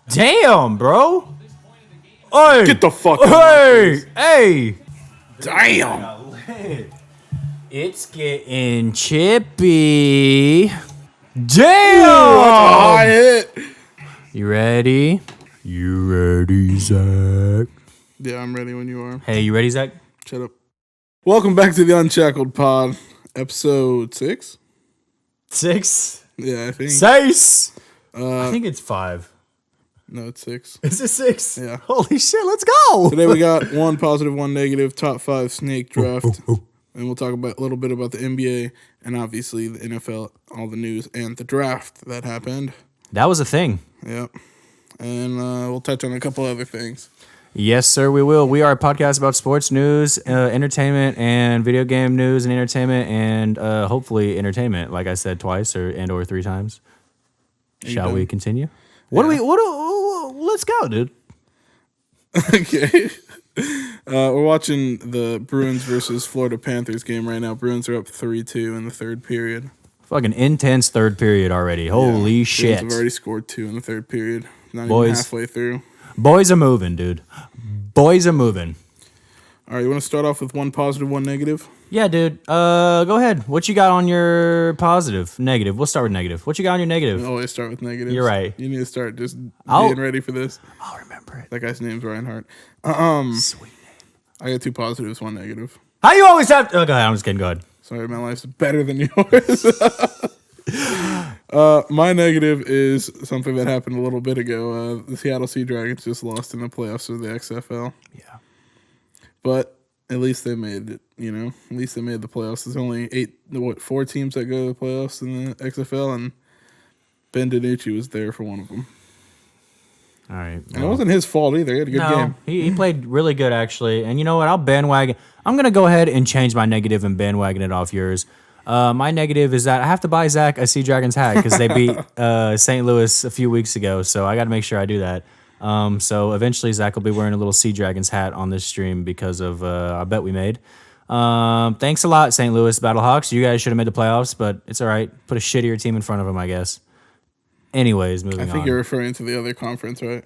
Damn, bro. Hey. Get the fuck out. Hey. Damn. It's getting chippy. Damn. High hit. You ready? You ready, Zach? Yeah, I'm ready when you are. Hey, you ready, Zach? Shut up. Welcome back to the Unshackled pod, episode 6. 6? Yeah, I think. 6. I think it's 5. No, it's 6. Is it 6? Yeah. Holy shit, let's go. Today we got one positive, one negative, top 5 snake draft. And we'll talk about a little bit about the NBA and obviously the NFL, all the news, and the draft that happened. That was a thing. Yep. And we'll touch on a couple other things. Yes, sir, we will. We are a podcast about sports news, entertainment, and video game news and entertainment, and hopefully entertainment, like I said twice or 3 times. Shall we continue? Let's go, dude. Okay. We're watching the Bruins versus Florida Panthers game right now. Bruins are up 3-2 in the third period. Fucking intense third period already. Holy shit. Bruins have already scored 2 in the third period. Not Boys. even halfway through. Boys are moving, dude. Boys are moving. All right, you want to start off with one positive, one negative? Yeah, dude. Go ahead. What you got on your positive? Negative. We'll start with negative. What you got on your negative? We always start with negatives. You're right. You need to start just being ready for this. I'll remember it. That guy's name's Reinhardt. Sweet name. I got 2 positives, 1 negative. How you always have... Oh, go ahead. I'm just kidding. Go ahead. Sorry, my life's better than yours. My negative is something that happened a little bit ago. The Seattle Sea Dragons just lost in the playoffs of the XFL. Yeah. But at least they made it, you know. At least they made the playoffs. There's only 4 teams that go to the playoffs in the XFL, and Ben DiNucci was there for one of them. All right. And it wasn't his fault either. He had a good game. He played really good, actually. And you know what? I'll bandwagon. I'm going to go ahead and change my negative and bandwagon it off yours. My negative is that I have to buy Zach a Sea Dragons hat because they beat St. Louis a few weeks ago. So I got to make sure I do that. So eventually Zach will be wearing a little Sea Dragons hat on this stream because of a bet we made. Thanks a lot, St. Louis Battlehawks. You guys should have made the playoffs, but it's all right. Put a shittier team in front of them, I guess. Anyways, moving on. I think you're referring to the other conference, right?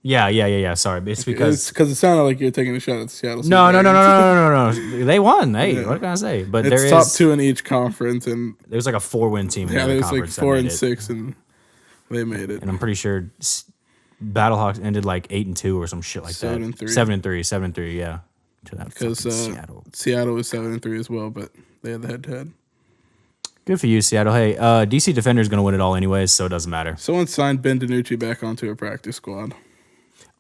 Yeah. Sorry, it's because it sounded like you're taking a shot at the Seattle. No. They won. Hey, what can I say? But it's top 2 in each conference, and there's like a 4-win team. In there's like conference 4 and 6, and they made it. And I'm pretty sure Battlehawks ended like 8-2 or some shit like 7-3. that. 7-3. Yeah. Because Seattle was 7-3 as well, but they had the head-to-head. Good for you, Seattle. Hey, DC Defender's going to win it all anyways, so it doesn't matter. Someone signed Ben DiNucci back onto a practice squad.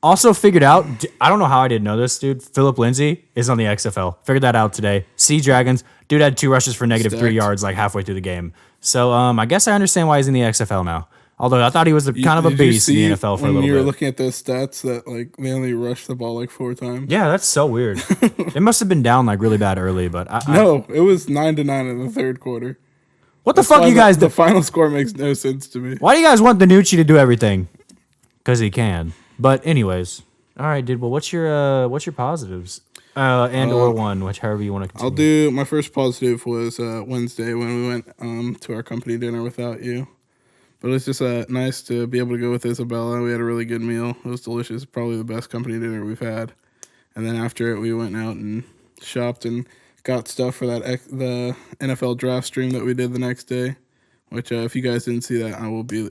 Also figured out, I don't know how I didn't know this, dude. Philip Lindsay is on the XFL. Figured that out today. Sea Dragons. Dude had 2 rushes for negative 3 yards like halfway through the game. So I guess I understand why he's in the XFL now. Although I thought he was kind of a beast in the NFL for a little bit. When you were looking at those stats that like they only rushed the ball like 4 times. Yeah, that's so weird. It must have been down like really bad early, but no, it was 9-9 in the third quarter. What the fuck you guys do? The final score makes no sense to me. Why do you guys want DiNucci to do everything? Because he can. But anyways, all right, dude. Well, what's your positives? Or one, however you want to continue. I'll do my first positive was Wednesday when we went to our company dinner without you. But it was just nice to be able to go with Isabella. We had a really good meal. It was delicious. Probably the best company dinner we've had. And then after it, we went out and shopped and got stuff for the NFL draft stream that we did the next day. Which, if you guys didn't see that, I will be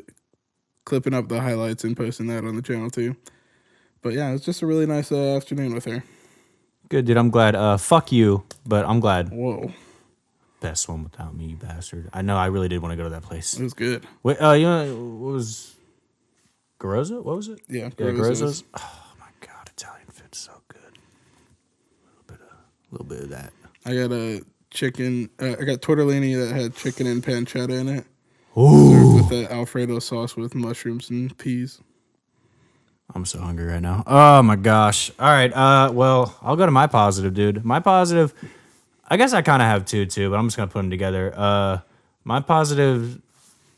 clipping up the highlights and posting that on the channel too. But yeah, it was just a really nice afternoon with her. Good, dude. I'm glad. Fuck you, but I'm glad. Whoa. Best one without me, you bastard. I know I really did want to go to that place. It was good. Wait, you know, what was Garoza? What was it? Yeah, Garoza's. Oh my god, Italian food's so good. A little bit of that. I got a chicken. I got tortellini that had chicken and pancetta in it. Ooh. Served with the Alfredo sauce with mushrooms and peas. I'm so hungry right now. Oh my gosh. All right. Well, I'll go to my positive, dude. My positive. I guess I kind of have 2 too, but I'm just gonna put them together. My positive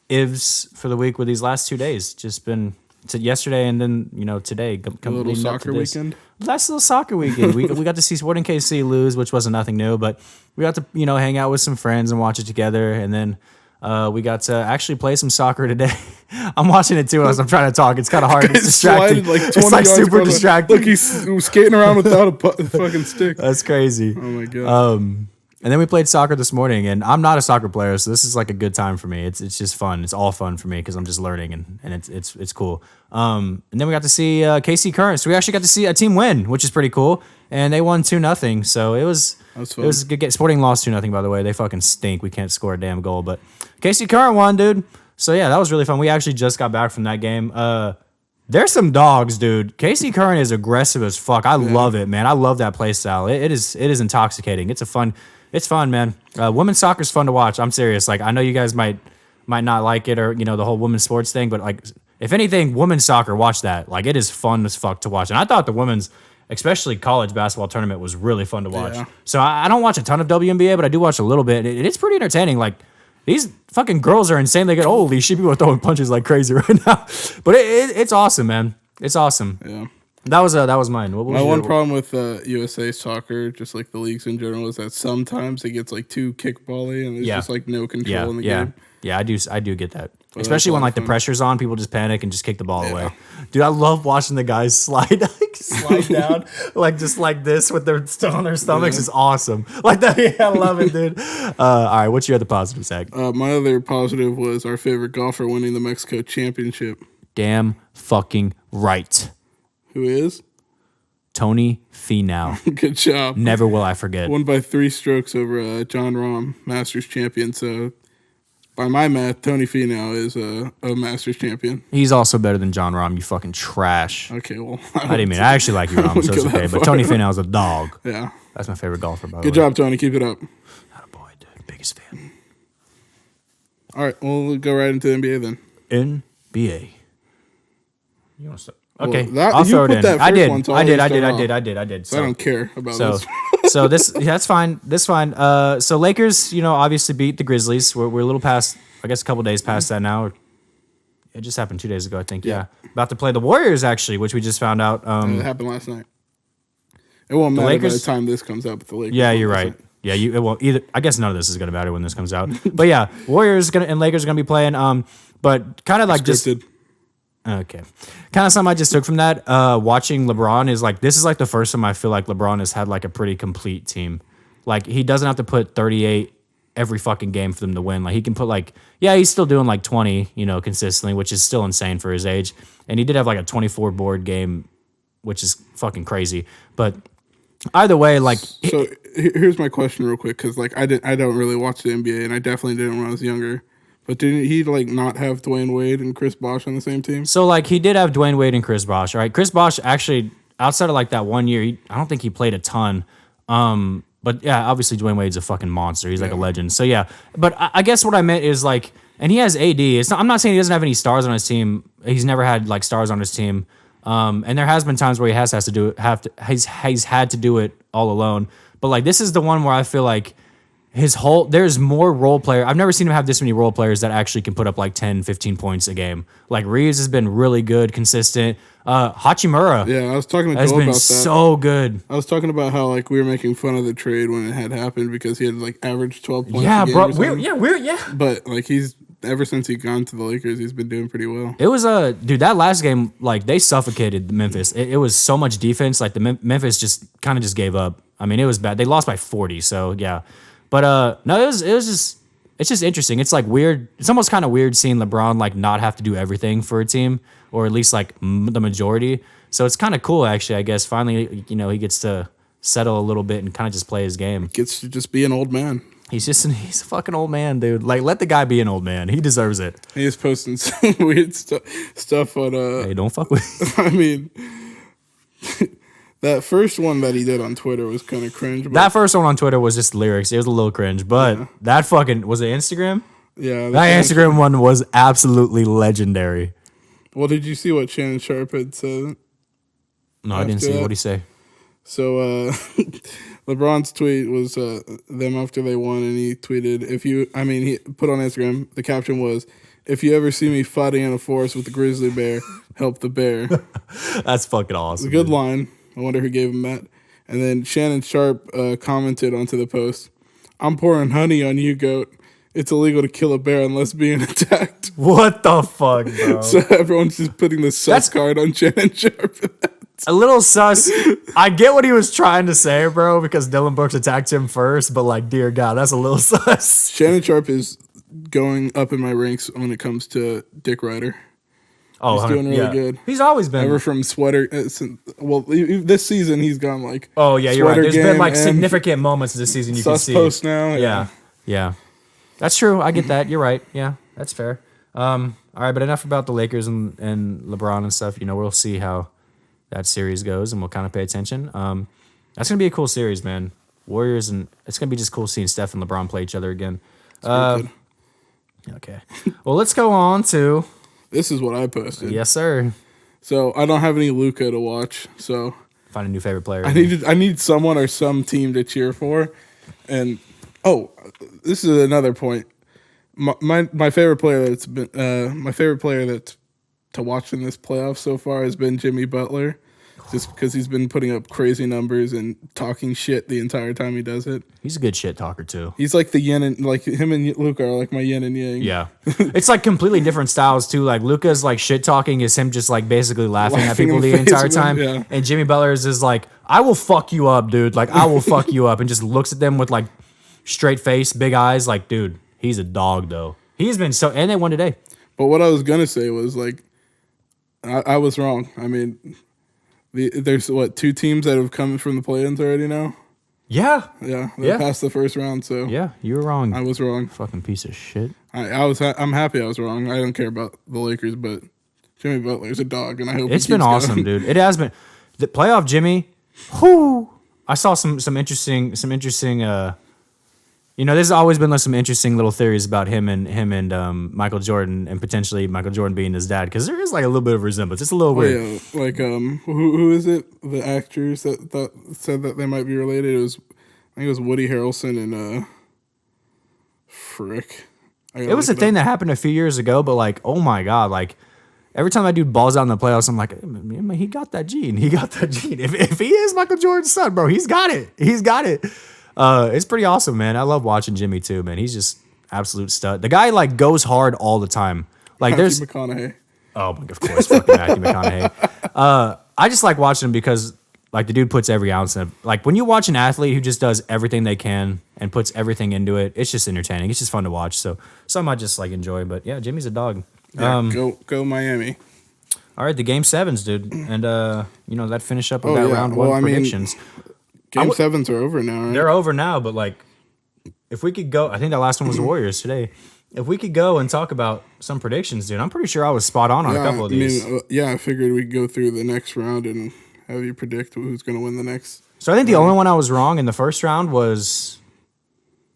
ifs for the week were these last 2 days. Just been yesterday and then today. A little soccer weekend. Last little soccer weekend. we got to see Sporting KC lose, which wasn't nothing new, but we got to hang out with some friends and watch it together. And then We got to actually play some soccer today. I'm watching it too as I'm trying to talk. It's kind of hard. It's distracting. It's like super distracting. Look, he's skating around without a fucking stick. That's crazy. Oh my god. And then we played soccer this morning, and I'm not a soccer player, so this is like a good time for me. It's just fun. It's all fun for me because I'm just learning, and it's cool. And then we got to see KC Current. So we actually got to see a team win, which is pretty cool. And they won 2-0. So it was a good game. Sporting lost 2-0, by the way. They fucking stink. We can't score a damn goal, but KC Current won, dude. So yeah, that was really fun. We actually just got back from that game. There's some dogs, dude. KC Current is aggressive as fuck. I love it, man. I love that play style. It is intoxicating. It's fun, man. Women's soccer is fun to watch. I'm serious. Like, I know you guys might not like it, or the whole women's sports thing, but like, if anything, women's soccer, watch that. Like, it is fun as fuck to watch. And I thought the women's, especially college basketball tournament, was really fun to watch. Yeah. So I don't watch a ton of WNBA, but I do watch a little bit. It's pretty entertaining. Like, these fucking girls are insanely good. Holy shit, people are throwing punches like crazy right now. But it's awesome, man. It's awesome. Yeah. That was mine. What was my one problem with USA soccer, just like the leagues in general, is that sometimes it gets like too kickball-y and there's just like no control in the game. Yeah, I do get that. But especially when like the pressure's on, people just panic and just kick the ball away. Dude, I love watching the guys slide down like just like this with their still on their stomachs. It's awesome. Like that, I love it, dude. All right, what's your other positive, Zach? My other positive was our favorite golfer winning the Mexico Championship. Damn fucking right. Who is? Tony Finau. Good job. Never will I forget. Won by 3 strokes over John Rahm, Masters champion. So, by my math, Tony Finau is a Masters champion. He's also better than John Rahm, you fucking trash. Okay, well. I actually like you, Rahm, so it's okay. But Tony Finau's a dog. Yeah. That's my favorite golfer, by the way. Good job, Tony. Keep it up. Attaboy, dude. Biggest fan. All right, we'll go right into the NBA then. NBA. You want to start? Well, okay, I'll throw it in. I did. So I don't care about this. So that's fine. That's fine. So Lakers, obviously beat the Grizzlies. We're a little past, I guess, a couple days past that now. It just happened 2 days ago, I think. Yeah. About to play the Warriors, actually, which we just found out. It happened last night. It won't matter by the time this comes out, but the Lakers. Yeah, you're right. Yeah, it won't either. I guess none of this is going to matter when this comes out. But yeah, Warriors and Lakers are going to be playing. But kind of like scripted. Okay. Kind of something I just took from that. Watching LeBron is like, this is like the first time I feel like LeBron has had like a pretty complete team. Like, he doesn't have to put 38 every fucking game for them to win. Like, he can put he's still doing like 20, consistently, which is still insane for his age. And he did have like a 24 board game, which is fucking crazy. But either way, like. So here's my question real quick. Cause like I don't really watch the NBA, and I definitely didn't when I was younger. But didn't he not have Dwayne Wade and Chris Bosh on the same team? So like he did have Dwayne Wade and Chris Bosh, right? Chris Bosh actually, outside of like that 1 year, I don't think he played a ton. But yeah, obviously Dwayne Wade's a fucking monster. He's like a legend. So yeah, but I guess what I meant is like, and he has AD. I'm not saying he doesn't have any stars on his team. He's never had like stars on his team. And there has been times where he has to do it. He's had to do it all alone. But like this is the one where I feel like. There's more role player. I've never seen him have this many role players that actually can put up like 10, 15 points a game. Like Reeves has been really good, consistent. Hachimura. Yeah, I was talking to Joel about that. Has been so good. I was talking about how like we were making fun of the trade when it had happened because he had like averaged 12 points. Yeah, a game bro. But like ever since he gone to the Lakers, he's been doing pretty well. It was dude, that last game, like they suffocated Memphis. It was so much defense. Like the Memphis just kind of just gave up. I mean, it was bad. They lost by 40. So yeah. But no, it's just interesting. It's like weird. It's almost kind of weird seeing LeBron like not have to do everything for a team, or at least like the majority. So it's kind of cool, actually. I guess finally, he gets to settle a little bit and kind of just play his game. Gets to just be an old man. He's a fucking old man, dude. Like, let the guy be an old man. He deserves it. He is posting some weird stuff on. Hey, don't fuck with. I mean. That first one that he did on Twitter was kind of cringe. That first one on Twitter was just lyrics. It was a little cringe, but that fucking was it Instagram? Yeah, that Instagram one was absolutely legendary. Well, did you see what Shannon Sharp had said? No, I didn't see. What did he say? So LeBron's tweet was them after they won, and he tweeted, he put on Instagram, the caption was, "If you ever see me fighting in a forest with a grizzly bear, help the bear." That's fucking awesome. It's a good line. I wonder who gave him that. And then Shannon Sharp commented onto the post, "I'm pouring honey on you, goat. it's illegal to kill a bear unless being attacked. What the fuck, bro? So everyone's just putting the sus card on Shannon Sharp. A little sus. I get what he was trying to say, bro, because Dylan Brooks attacked him first, but like, dear God, that's a little sus. Shannon Sharp is going up in my ranks when it comes to Dick Ryder. Oh, he's doing really good. He's always been. Ever from sweater. This season he's gone like. Oh yeah, you're right. There's been like and significant moments this season you can sus see. post now. Yeah. That's true. I get that. You're right. Yeah, that's fair. All right, but enough about the Lakers and LeBron and stuff. You know, we'll see how that series goes, and we'll kind of pay attention. That's gonna be a cool series, man. Warriors, and it's gonna be just cool seeing Steph and LeBron play each other again. Okay. Well, let's go on to. This is what I posted. Yes, sir. So I don't have any Luka to watch. So Find a new favorite player. I need someone or some team to cheer for, and this is another point. My favorite player that's been to watch in this playoff so far has been Jimmy Butler, just because he's been putting up crazy numbers and talking shit the entire time he does it. He's a good shit talker too. He's like the yin and like him and Luka are like my yin and yang. Yeah, it's like completely different styles too. Like Luka's like shit talking is him just like basically laughing at people the entire time, and Jimmy Butler's is like, I will fuck you up, dude. Like I will fuck you up, and just looks at them with like straight face, big eyes. Like, dude, he's a dog though. He's been so, and they won today. But what I was gonna say was like, I was wrong. I mean, there's two teams that have come from the play-ins already now. Yeah, They're past the first round. So yeah, you were wrong. I was wrong. Fucking piece of shit. I'm happy I was wrong. I don't care about the Lakers, but Jimmy Butler's a dog, and I hope it's been awesome, dude. It has been the playoff Jimmy. Whoo! I saw some interesting. You know, there's always been some interesting little theories about him and Michael Jordan, and potentially Michael Jordan being his dad, because there is like a little bit of resemblance. It's a little weird. Yeah, like who is it? The actors that said that they might be related. I think it was Woody Harrelson and frick. It was a thing that happened a few years ago, but like, oh my God, like every time that dude balls out in the playoffs, I'm like, he got that gene. He got that gene. If he is Michael Jordan's son, bro, he's got it. He's got it. It's pretty awesome, man. I love watching Jimmy too, man. He's just absolute stud. The guy like goes hard all the time. Like Matthew McConaughey. Oh, of course, fucking Matthew McConaughey. I just like watching him because like the dude puts every ounce in. Like when you watch an athlete who just does everything they can and puts everything into it, it's just entertaining. It's just fun to watch. So some I just like enjoy. But yeah, Jimmy's a dog. Yeah, go Miami. All right, the game sevens, dude, and you know that finish up with that round one predictions. Game sevens are over now, right? They're over now, but like, if we could go, I think that last one was the Warriors today. If we could go and talk about some predictions, dude, I'm pretty sure I was spot on a couple of these. I figured we'd go through the next round and have you predict who's going to win the next. So I think the only one I was wrong in the first round was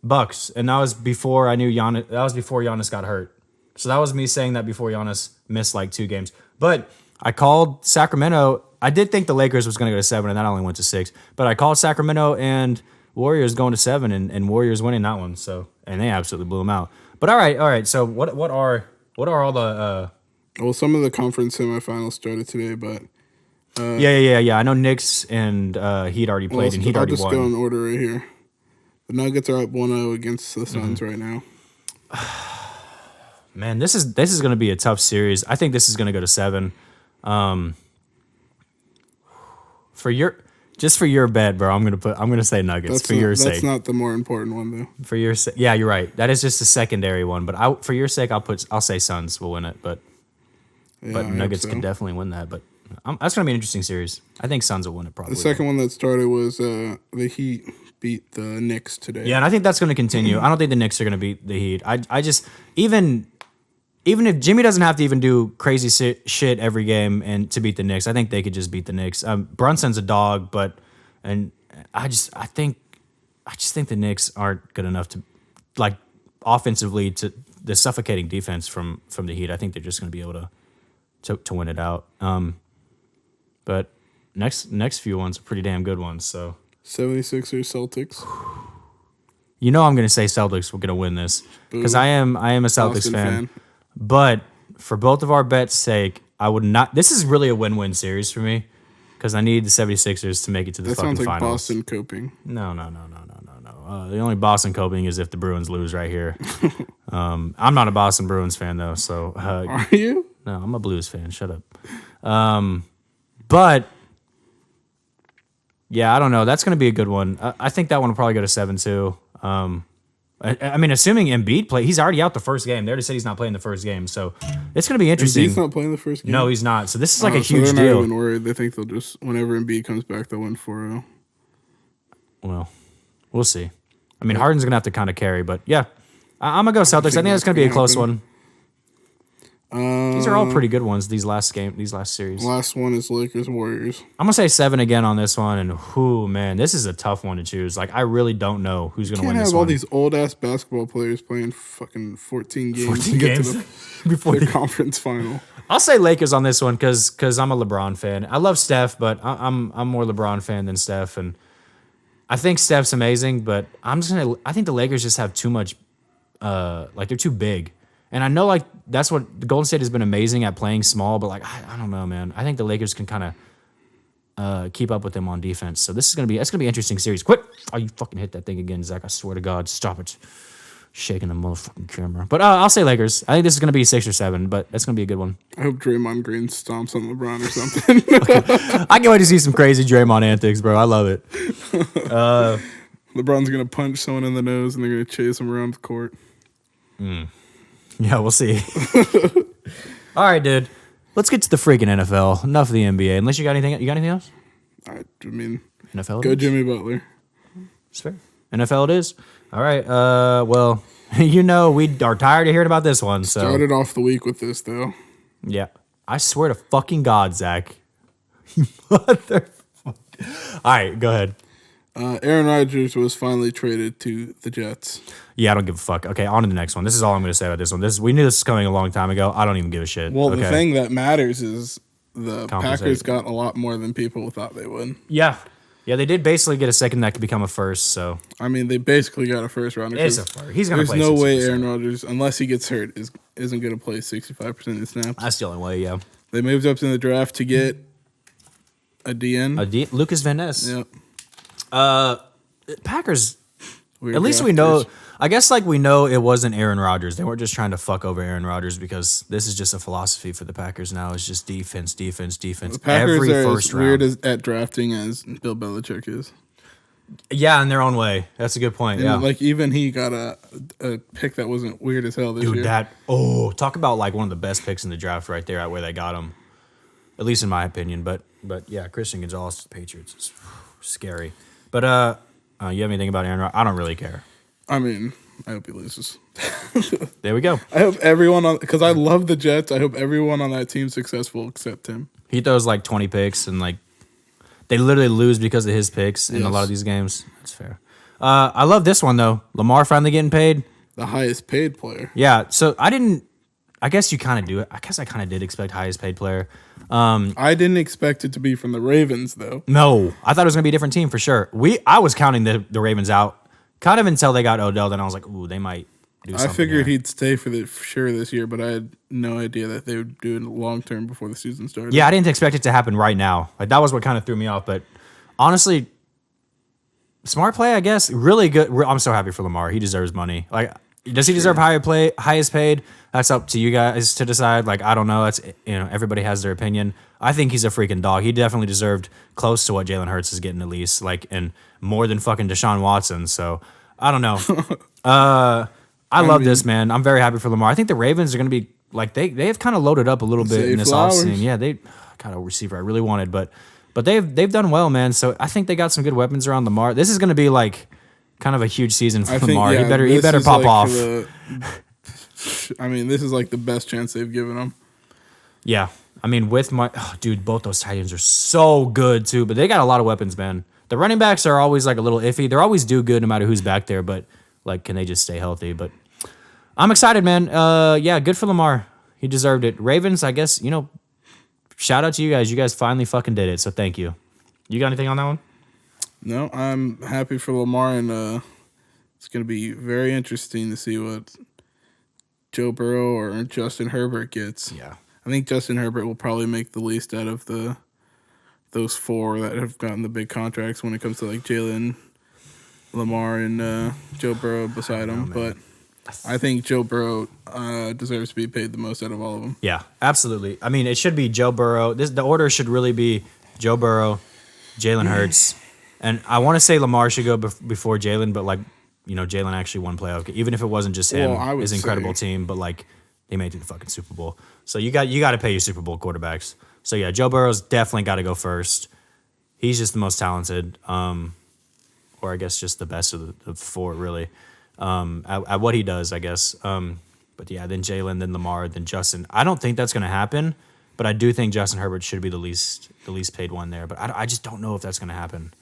Bucks, and that was before I knew Giannis. That was before Giannis got hurt. So that was me saying that before Giannis missed like 2 games. But I called Sacramento. I did think the Lakers was going to go to 7, and that only went to 6. But I called Sacramento and Warriors going to 7, and Warriors winning that one. So, and they absolutely blew them out. But all right. So what are all the? Well, some of the conference semifinals started today, but yeah. I know Knicks and Heat already played, and Heat already won. I'll just go in order right here. The Nuggets are up 1-0 against the Suns right now. Man, this is going to be a tough series. I think this is going to go to 7. For your bet, bro, I'm gonna say Nuggets for your sake. That's not the more important one though. For your sake, yeah, you're right. That is just a secondary one. But for your sake, I'll say Suns will win it. But Nuggets can definitely win that. But that's gonna be an interesting series. I think Suns will win it probably. The second one that started was the Heat beat the Knicks today. Yeah, and I think that's gonna continue. I don't think the Knicks are gonna beat the Heat. I just even if Jimmy doesn't have to even do crazy shit every game and to beat the Knicks, I think they could just beat the Knicks. Brunson's a dog, I just think the Knicks aren't good enough to, like, offensively, to the suffocating defense from the Heat. I think they're just going to be able to win it out. But next few ones are pretty damn good ones. So 76ers, Celtics. You know I'm going to say Celtics were going to win this because I am a Celtics Boston fan. But for both of our bets' sake, I would not. This is really a win-win series for me because I need the 76ers to make it to the fucking finals. That sounds like Boston coping. No. The only Boston coping is if the Bruins lose right here. I'm not a Boston Bruins fan though, so Are you? no, I'm a Blues fan. Shut up. But yeah, I don't know. That's going to be a good one. I think that one will probably go to 7-2. I mean, assuming Embiid play, he's already out the first game. They already said he's not playing the first game, so it's going to be interesting. Embiid's not playing the first game? No, he's not. So this is like a so huge they're deal. not even worried. They think they'll just, whenever Embiid comes back, they'll win 4-0. Well, we'll see. I mean, Harden's going to have to kind of carry, but yeah. I'm going to go Celtics. I think that's going to be a close one. These are all pretty good ones, these last series. Last one is Lakers Warriors. I'm going to say 7 again on this one, and man, this is a tough one to choose. Like, I really don't know who's going to win this one. You can't have all these old-ass basketball players playing fucking 14 games 14 to get games to the conference final. I'll say Lakers on this one because I'm a LeBron fan. I love Steph, but I'm more LeBron fan than Steph, and I think Steph's amazing, but I think the Lakers just have too much, like they're too big. And I know like that's what the Golden State has been amazing at playing small, but like I don't know, man. I think the Lakers can kind of keep up with them on defense. So it's gonna be an interesting series. Quit! Oh, you fucking hit that thing again, Zach. I swear to God, stop it. Shaking the motherfucking camera. But I'll say Lakers. I think this is gonna be 6 or 7, but that's gonna be a good one. I hope Draymond Green stomps on LeBron or something. I can't wait to see some crazy Draymond antics, bro. I love it. LeBron's gonna punch someone in the nose and they're gonna chase him around the court. Yeah, we'll see. All right, dude. Let's get to the freaking NFL. Enough of the NBA. Unless you got anything else? I mean, NFL. Go Jimmy Butler. It's fair. NFL it is. All right. Well, you know we are tired of hearing about this one. So started off the week with this though. Yeah. I swear to fucking God, Zach. Motherfucker. All right, go ahead. Aaron Rodgers was finally traded to the Jets. Yeah, I don't give a fuck. Okay, on to the next one. This is all I'm going to say about this one. We knew this was coming a long time ago. I don't even give a shit. Well, okay. The thing that matters is the Packers got a lot more than people thought they would. Yeah. Yeah, they did basically get a second that could become a first, so. I mean, they basically got a first rounder. It's a first. He's going to play. There's no way Aaron Rodgers, unless he gets hurt, isn't going to play 65% of the snaps. That's the only way, yeah. They moved up in the draft to get a DN. Lucas Van Ness. Yep. Packers, Weird at least we know. I guess like we know it wasn't Aaron Rodgers. They weren't just trying to fuck over Aaron Rodgers because this is just a philosophy for the Packers now. It's just defense. The Packers every are first as round. weird at drafting as Bill Belichick is. Yeah, in their own way. That's a good point. And yeah, like even he got a pick that wasn't weird as hell this year. Dude, talk about like one of the best picks in the draft right there at where they got him. At least in my opinion. But yeah, Christian Gonzalez to the Patriots is scary. But you have anything about Aaron Rodgers? I don't really care. I mean, I hope he loses. There we go. I hope everyone because I love the Jets. I hope everyone on that team's successful except him. He throws like 20 picks and like they literally lose because of his picks in a lot of these games. That's fair. I love this one though. Lamar finally getting paid. The highest paid player. Yeah. So I guess you kind of do it. I guess I kind of did expect highest paid player. I didn't expect it to be from the Ravens though. No, I thought it was gonna be a different team for sure. I was counting the Ravens out kind of until they got Odell. Then I was like, ooh, they might do something. I figured here. he'd stay for sure this year, but I had no idea that they would do it long term before the season started. Yeah, I didn't expect it to happen right now. Like that was what kind of threw me off. But honestly, smart play, I guess. Really good. I'm so happy for Lamar. He deserves money. Like, does he deserve highest paid? That's up to you guys to decide. Like, I don't know. That's everybody has their opinion. I think he's a freaking dog. He definitely deserved close to what Jalen Hurts is getting at least, like, and more than fucking Deshaun Watson. So I don't know. I love this, man. I'm very happy for Lamar. I think the Ravens are going to be like they have kind of loaded up a little bit in this offseason. Yeah, they got a receiver I really wanted, but they've done well, man. So I think they got some good weapons around Lamar. This is going to be like kind of a huge season for Lamar. Yeah, he better pop like off. This is like the best chance they've given him. Yeah. I mean, both those tight ends are so good too, but they got a lot of weapons, man. The running backs are always like a little iffy. They're always do good no matter who's back there, but like, can they just stay healthy? But I'm excited, man. Yeah, good for Lamar. He deserved it. Ravens, I guess, shout out to you guys. You guys finally fucking did it, so thank you. You got anything on that one? No, I'm happy for Lamar, and it's going to be very interesting to see what Joe Burrow or Justin Herbert gets. Yeah. I think Justin Herbert will probably make the least out of those four that have gotten the big contracts when it comes to like Jalen Lamar and Joe Burrow beside him, but I think Joe Burrow deserves to be paid the most out of all of them. Yeah, absolutely. I mean, it should be Joe Burrow. The order should really be Joe Burrow, Jalen Hurts, and I want to say Lamar should go before Jalen, but like, Jalen actually won playoff, even if it wasn't just him, his incredible team, but like they made it to the fucking Super Bowl. So you got to pay your Super Bowl quarterbacks. So yeah, Joe Burrow's definitely got to go first. He's just the most talented, or I guess just the best of the four, really, at what he does, I guess. But yeah, then Jalen, then Lamar, then Justin. I don't think that's going to happen, but I do think Justin Herbert should be the least paid one there. But I just don't know if that's going to happen.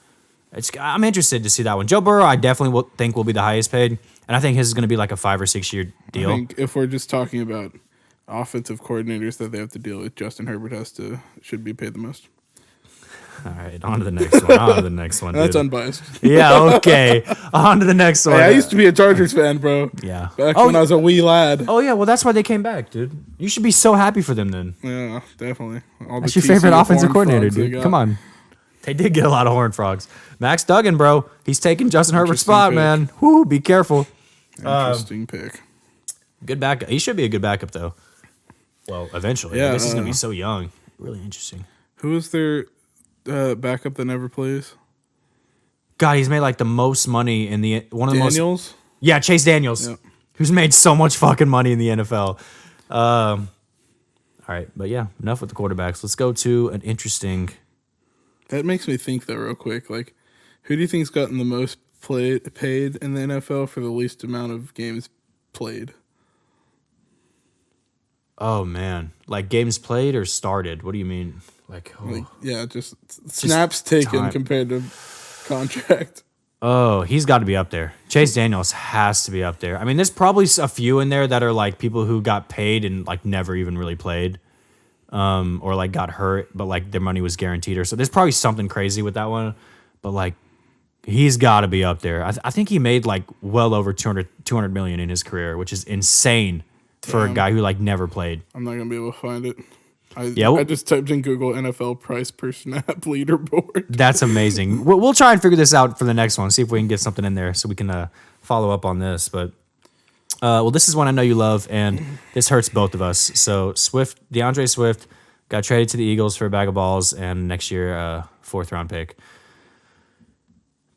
I'm interested to see that one. Joe Burrow, I definitely think will be the highest paid, and I think his is going to be like a 5 or 6 year deal. I think if we're just talking about offensive coordinators that they have to deal with, Justin Herbert should be paid the most. All right, on to the next one. That's dude. unbiased. Yeah, okay. On to the next one. Hey, I used to be a Chargers fan, bro. Yeah. Back when I was a wee lad. Oh, yeah, well, that's why they came back, dude. You should be so happy for them then. Yeah, definitely. That's your favorite offensive coordinator, dude. Come on. They did get a lot of Horned Frogs. Max Duggan, bro. He's taking Justin Herbert's spot, man. Whoo, be careful. Interesting pick. Good backup. He should be a good backup, though. Well, eventually. Yeah, I guess he's going to be so young. Really interesting. Who is their backup that never plays? God, he's made like the most money in one of the most. Daniels? Yeah, Chase Daniels, Yep. who's made so much fucking money in the NFL. All right, but yeah, enough with the quarterbacks. Let's go to an interesting. That makes me think, though, real quick. Like, who do you think's gotten the most paid in the NFL for the least amount of games played? Oh man, like games played or started? What do you mean? Just snaps taken time. compared to contract. Oh, he's got to be up there. Chase Daniels has to be up there. I mean, there's probably a few in there that are like people who got paid and like never even really played, or like got hurt, but like their money was guaranteed, or so. There's probably something crazy with that one, but like he's got to be up there. I think he made like well over 200 million in his career, which is insane for a guy who like never played. I'm not gonna be able to find it. I just typed in Google NFL price per snap leaderboard. That's amazing. We'll try and figure this out for the next one. See if we can get something in there so we can follow up on this. But well, this is one I know you love, and this hurts both of us. So DeAndre Swift got traded to the Eagles for a bag of balls, and next year 4th round pick.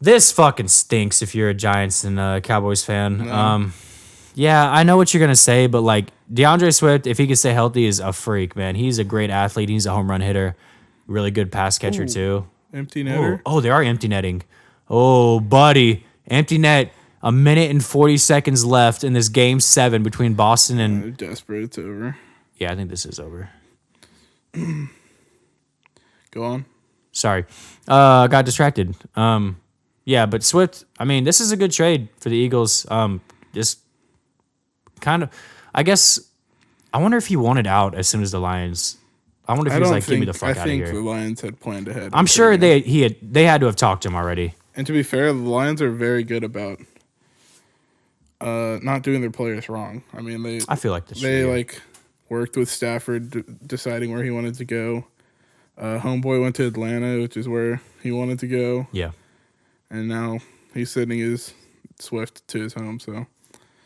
This fucking stinks if you're a Giants and Cowboys fan. No. Yeah, I know what you're gonna say, but like DeAndre Swift, if he can stay healthy, is a freak, man. He's a great athlete. He's a home run hitter, really good pass catcher too. Empty netter. Oh, they are empty netting. Oh, buddy, empty net. 1 minute and 40 seconds left in this game 7 between Boston and. They're desperate. It's over. Yeah, I think this is over. Go on. Sorry, got distracted. Yeah, but Swift. I mean, this is a good trade for the Eagles. Just kind of, I guess. I wonder if he wanted out as soon as the Lions. I wonder if he was like, "Give me the fuck out of here." I think the Lions had planned ahead. I'm sure they had to have talked to him already. And to be fair, the Lions are very good about not doing their players wrong. I mean, I feel like that's they true. like worked with Stafford deciding where he wanted to go. Homeboy went to Atlanta, which is where he wanted to go. Yeah. And now he's sending his Swift to his home. So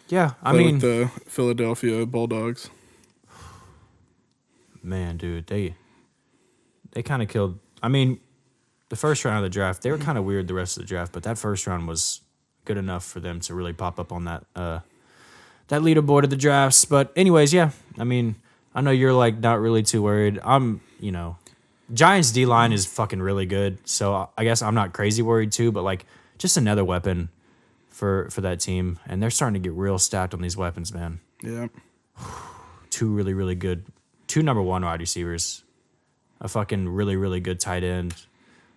yeah, I play mean, with the Philadelphia Bulldogs. Man, dude, they kind of killed. I mean, the first round of the draft, they were kind of weird the rest of the draft, but that first round was good enough for them to really pop up on that leaderboard of the drafts. But anyways, yeah, I mean, I know you're like not really too worried. Giants D-line is fucking really good, so I guess I'm not crazy worried too, but like just another weapon for that team, and they're starting to get real stacked on these weapons, man. Yeah. 2 really, really good, 2 number 1 wide receivers, a fucking really, really good tight end,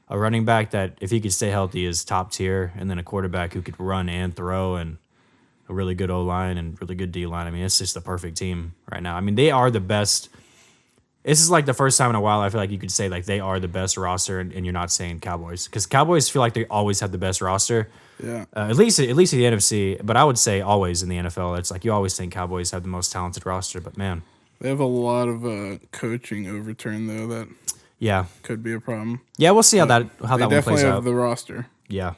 a running back that if he could stay healthy is top tier, and then a quarterback who could run and throw, and a really good O-line and really good D-line. I mean, it's just the perfect team right now. I mean, they are the best. This is like the first time in a while I feel like you could say like they are the best roster, and you're not saying Cowboys, because Cowboys feel like they always have the best roster. Yeah. At least in the NFC, but I would say always in the NFL. It's like you always think Cowboys have the most talented roster, but man, They have a lot of coaching overturn though that yeah, could be a problem. yeah, we'll see how that They one definitely plays have out. the roster. Yeah,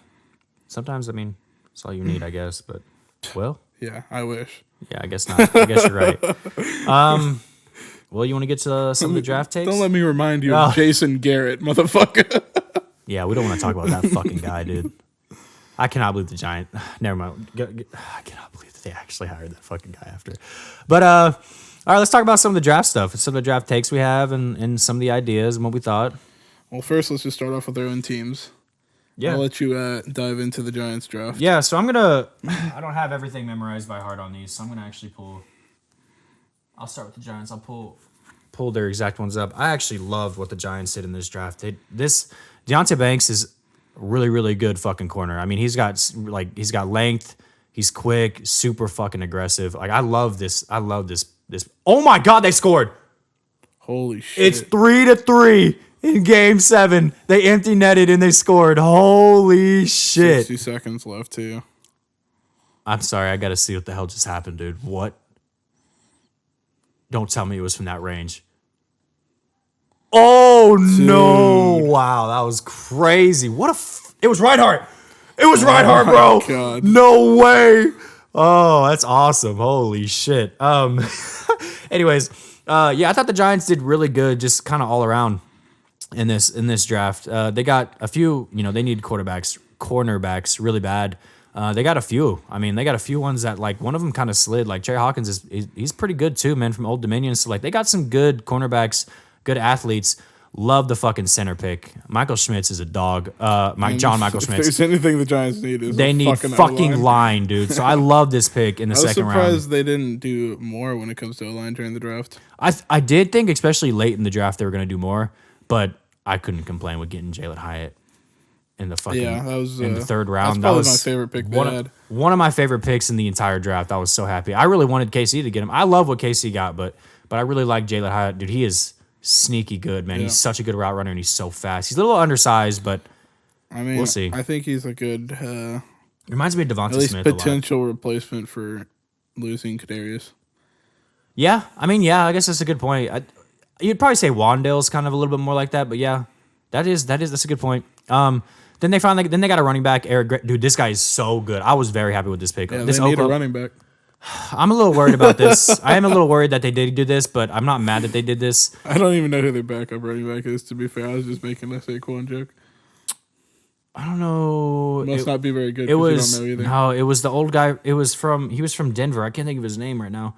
Sometimes, I mean, it's all you need, I guess. But, well, Yeah, I wish. yeah, I guess not. I guess you're right. Well, you want to get to some of the draft takes? Don't let me remind you of Jason Garrett, motherfucker. Yeah, we don't want to talk about that fucking guy, dude. I cannot believe the Giants. Never mind. I cannot believe that they actually hired that fucking guy after. But, all right, let's talk about some of the draft stuff. Some of the draft takes we have and some of the ideas and what we thought. Well, first, let's just start off with our own teams. Yeah. I'll let you dive into the Giants draft. Yeah, so I'm going to... I don't have everything memorized by heart on these, so I'm going to actually pull... I'll start with the Giants. I'll pull their exact ones up. I actually loved what the Giants did in this draft. Deonte Banks is really, really good fucking corner. I mean, he's got length. He's quick, super fucking aggressive. Like, I love this. This. Oh my God, they scored. Holy shit. It's 3-3 in game 7. They empty netted and they scored. Holy shit. 60 seconds left, too. I'm sorry. I got to see what the hell just happened, dude. What? Don't tell me it was from that range. Oh, dude. No. Wow, that was crazy. It was Reinhardt. It was Reinhardt, bro. God. No way. Oh, that's awesome. Holy shit. Anyways, yeah, I thought the Giants did really good just kind of all around in this draft. They got a few, they need cornerbacks really bad. They got a few. I mean, they got a few ones that, like, one of them kind of slid. Like, Trey Hawkins he's pretty good too, man, from Old Dominion. So, like, they got some good cornerbacks, good athletes. Love the fucking center pick. Michael Schmitz is a dog. John Michael Schmitz. If there's anything the Giants need, they need fucking line, dude. So I love this pick in the second round. I was surprised they didn't do more when it comes to a line during the draft. I did think, especially late in the draft, they were going to do more, but I couldn't complain with getting Jalen Hyatt in the fucking in the third round. That was my favorite pick they had. One of my favorite picks in the entire draft. I was so happy. I really wanted KC to get him. I love what KC got, but I really like Jalen Hyatt. Dude, he is sneaky good, man. Yeah. He's such a good route runner, and he's so fast. He's a little undersized, but I mean, we'll see. I think he's a good... reminds me of Devonta Smith Smith potential replacement for losing Kadarius. Yeah, I mean, yeah, I guess that's a good point. You'd probably say Wandale's kind of a little bit more like that, but yeah, that's a good point. Then they got a running back, Eric. Dude, this guy is so good. I was very happy with this pick. Yeah, they need a running back. I'm a little worried about this. I am a little worried that they did do this, but I'm not mad that they did this. I don't even know who their backup running back is, to be fair. I was just making a Saquon joke. I don't know. Must not be very good. It was, you don't know either. No, it was the old guy. He was from Denver. I can't think of his name right now.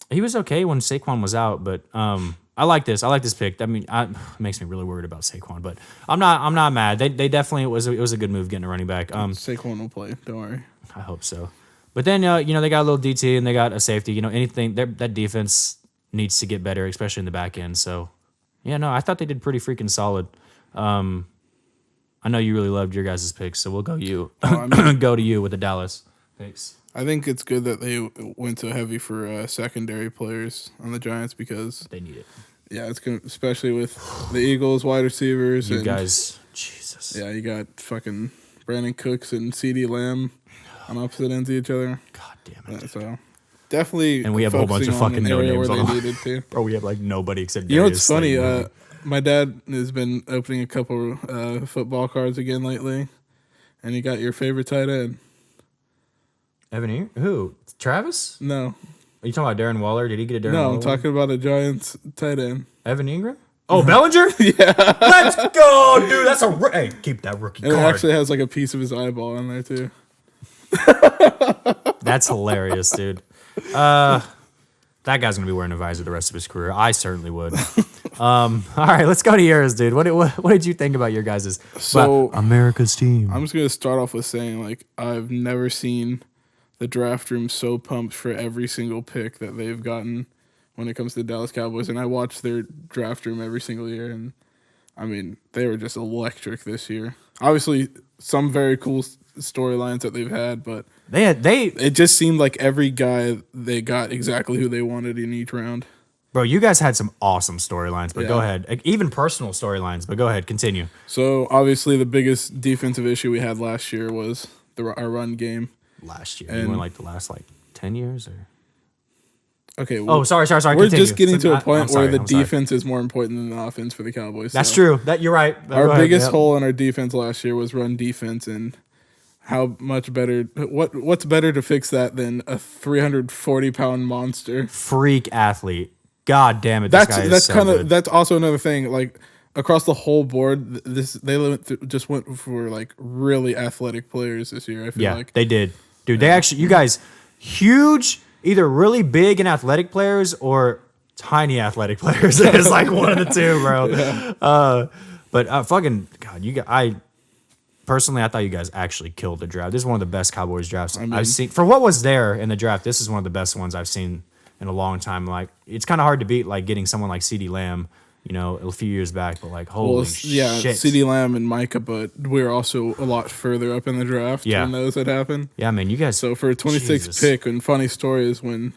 He was okay when Saquon was out, but I like this. I like this pick. I mean, it makes me really worried about Saquon, but I'm not mad. They definitely it was a good move getting a running back. Saquon will play. Don't worry. I hope so. But then they got a little DT and they got a safety. Anything that defense needs to get better, especially in the back end. So yeah, no, I thought they did pretty freaking solid. I know you really loved your guys' picks, so we'll go you. Go to you with the Dallas picks. I think it's good that they went so heavy for secondary players on the Giants because they need it. Yeah, it's gonna, especially with the Eagles wide receivers. You guys, Jesus. Yeah, you got fucking Brandon Cooks and CeeDee Lamb on opposite ends of each other. God damn it. So definitely, and we have a whole bunch of fucking no names where they needed to. Bro, we have like nobody except. You know what's funny? My dad has been opening a couple football cards again lately, and he got your favorite tight end. Evan, who? Travis? No. Are you talking about Darren Waller? Did he get a Darren Waller? No, I'm talking about a Giants tight end. Evan Ingram? Oh, Bellinger? Yeah. Let's go, dude. That's hey, keep that rookie card. And it actually has like a piece of his eyeball on there, too. That's hilarious, dude. That guy's going to be wearing a visor the rest of his career. I certainly would. All right, let's go to yours, dude. What did you think about your guys' America's team? I'm just going to start off with saying, like, I've never seen the draft room so pumped for every single pick that they've gotten when it comes to the Dallas Cowboys. And I watch their draft room every single year. And, I mean, they were just electric this year. Obviously, some very cool storylines that they've had, but it just seemed like every guy they got exactly who they wanted in each round. Bro, you guys had some awesome storylines, but go ahead. Even personal storylines, but go ahead, continue. So, obviously, the biggest defensive issue we had last year was our run game. Last year? You went like the last 10 years? Or Okay. Oh, sorry. We're Continue. just getting to a I'm point sorry, where the I'm sorry. defense is more important than the offense for the Cowboys. That's so. true. That you're right. Our Go ahead, biggest yep. hole in our defense last year was run defense, and how much better? What's better to fix that than a 340-pound monster? Freak athlete. God damn it! This guy is so good. That's also another thing. Like across the whole board, just went for like really athletic players this year. I feel like they did, dude. They actually, you guys, huge, either really big and athletic players or tiny athletic players. It's like one of the two, bro. Yeah. But fucking God, I personally, I thought you guys actually killed the draft. This is one of the best Cowboys drafts I've seen. For what was there in the draft, this is one of the best ones I've seen in a long time. Like, it's kind of hard to beat, like, getting someone like CeeDee Lamb, a few years back, but like, holy shit. CeeDee Lamb and Micah, but we're also a lot further up in the draft when those had happened. Yeah, man, you guys. So for a 26th pick, and funny story is when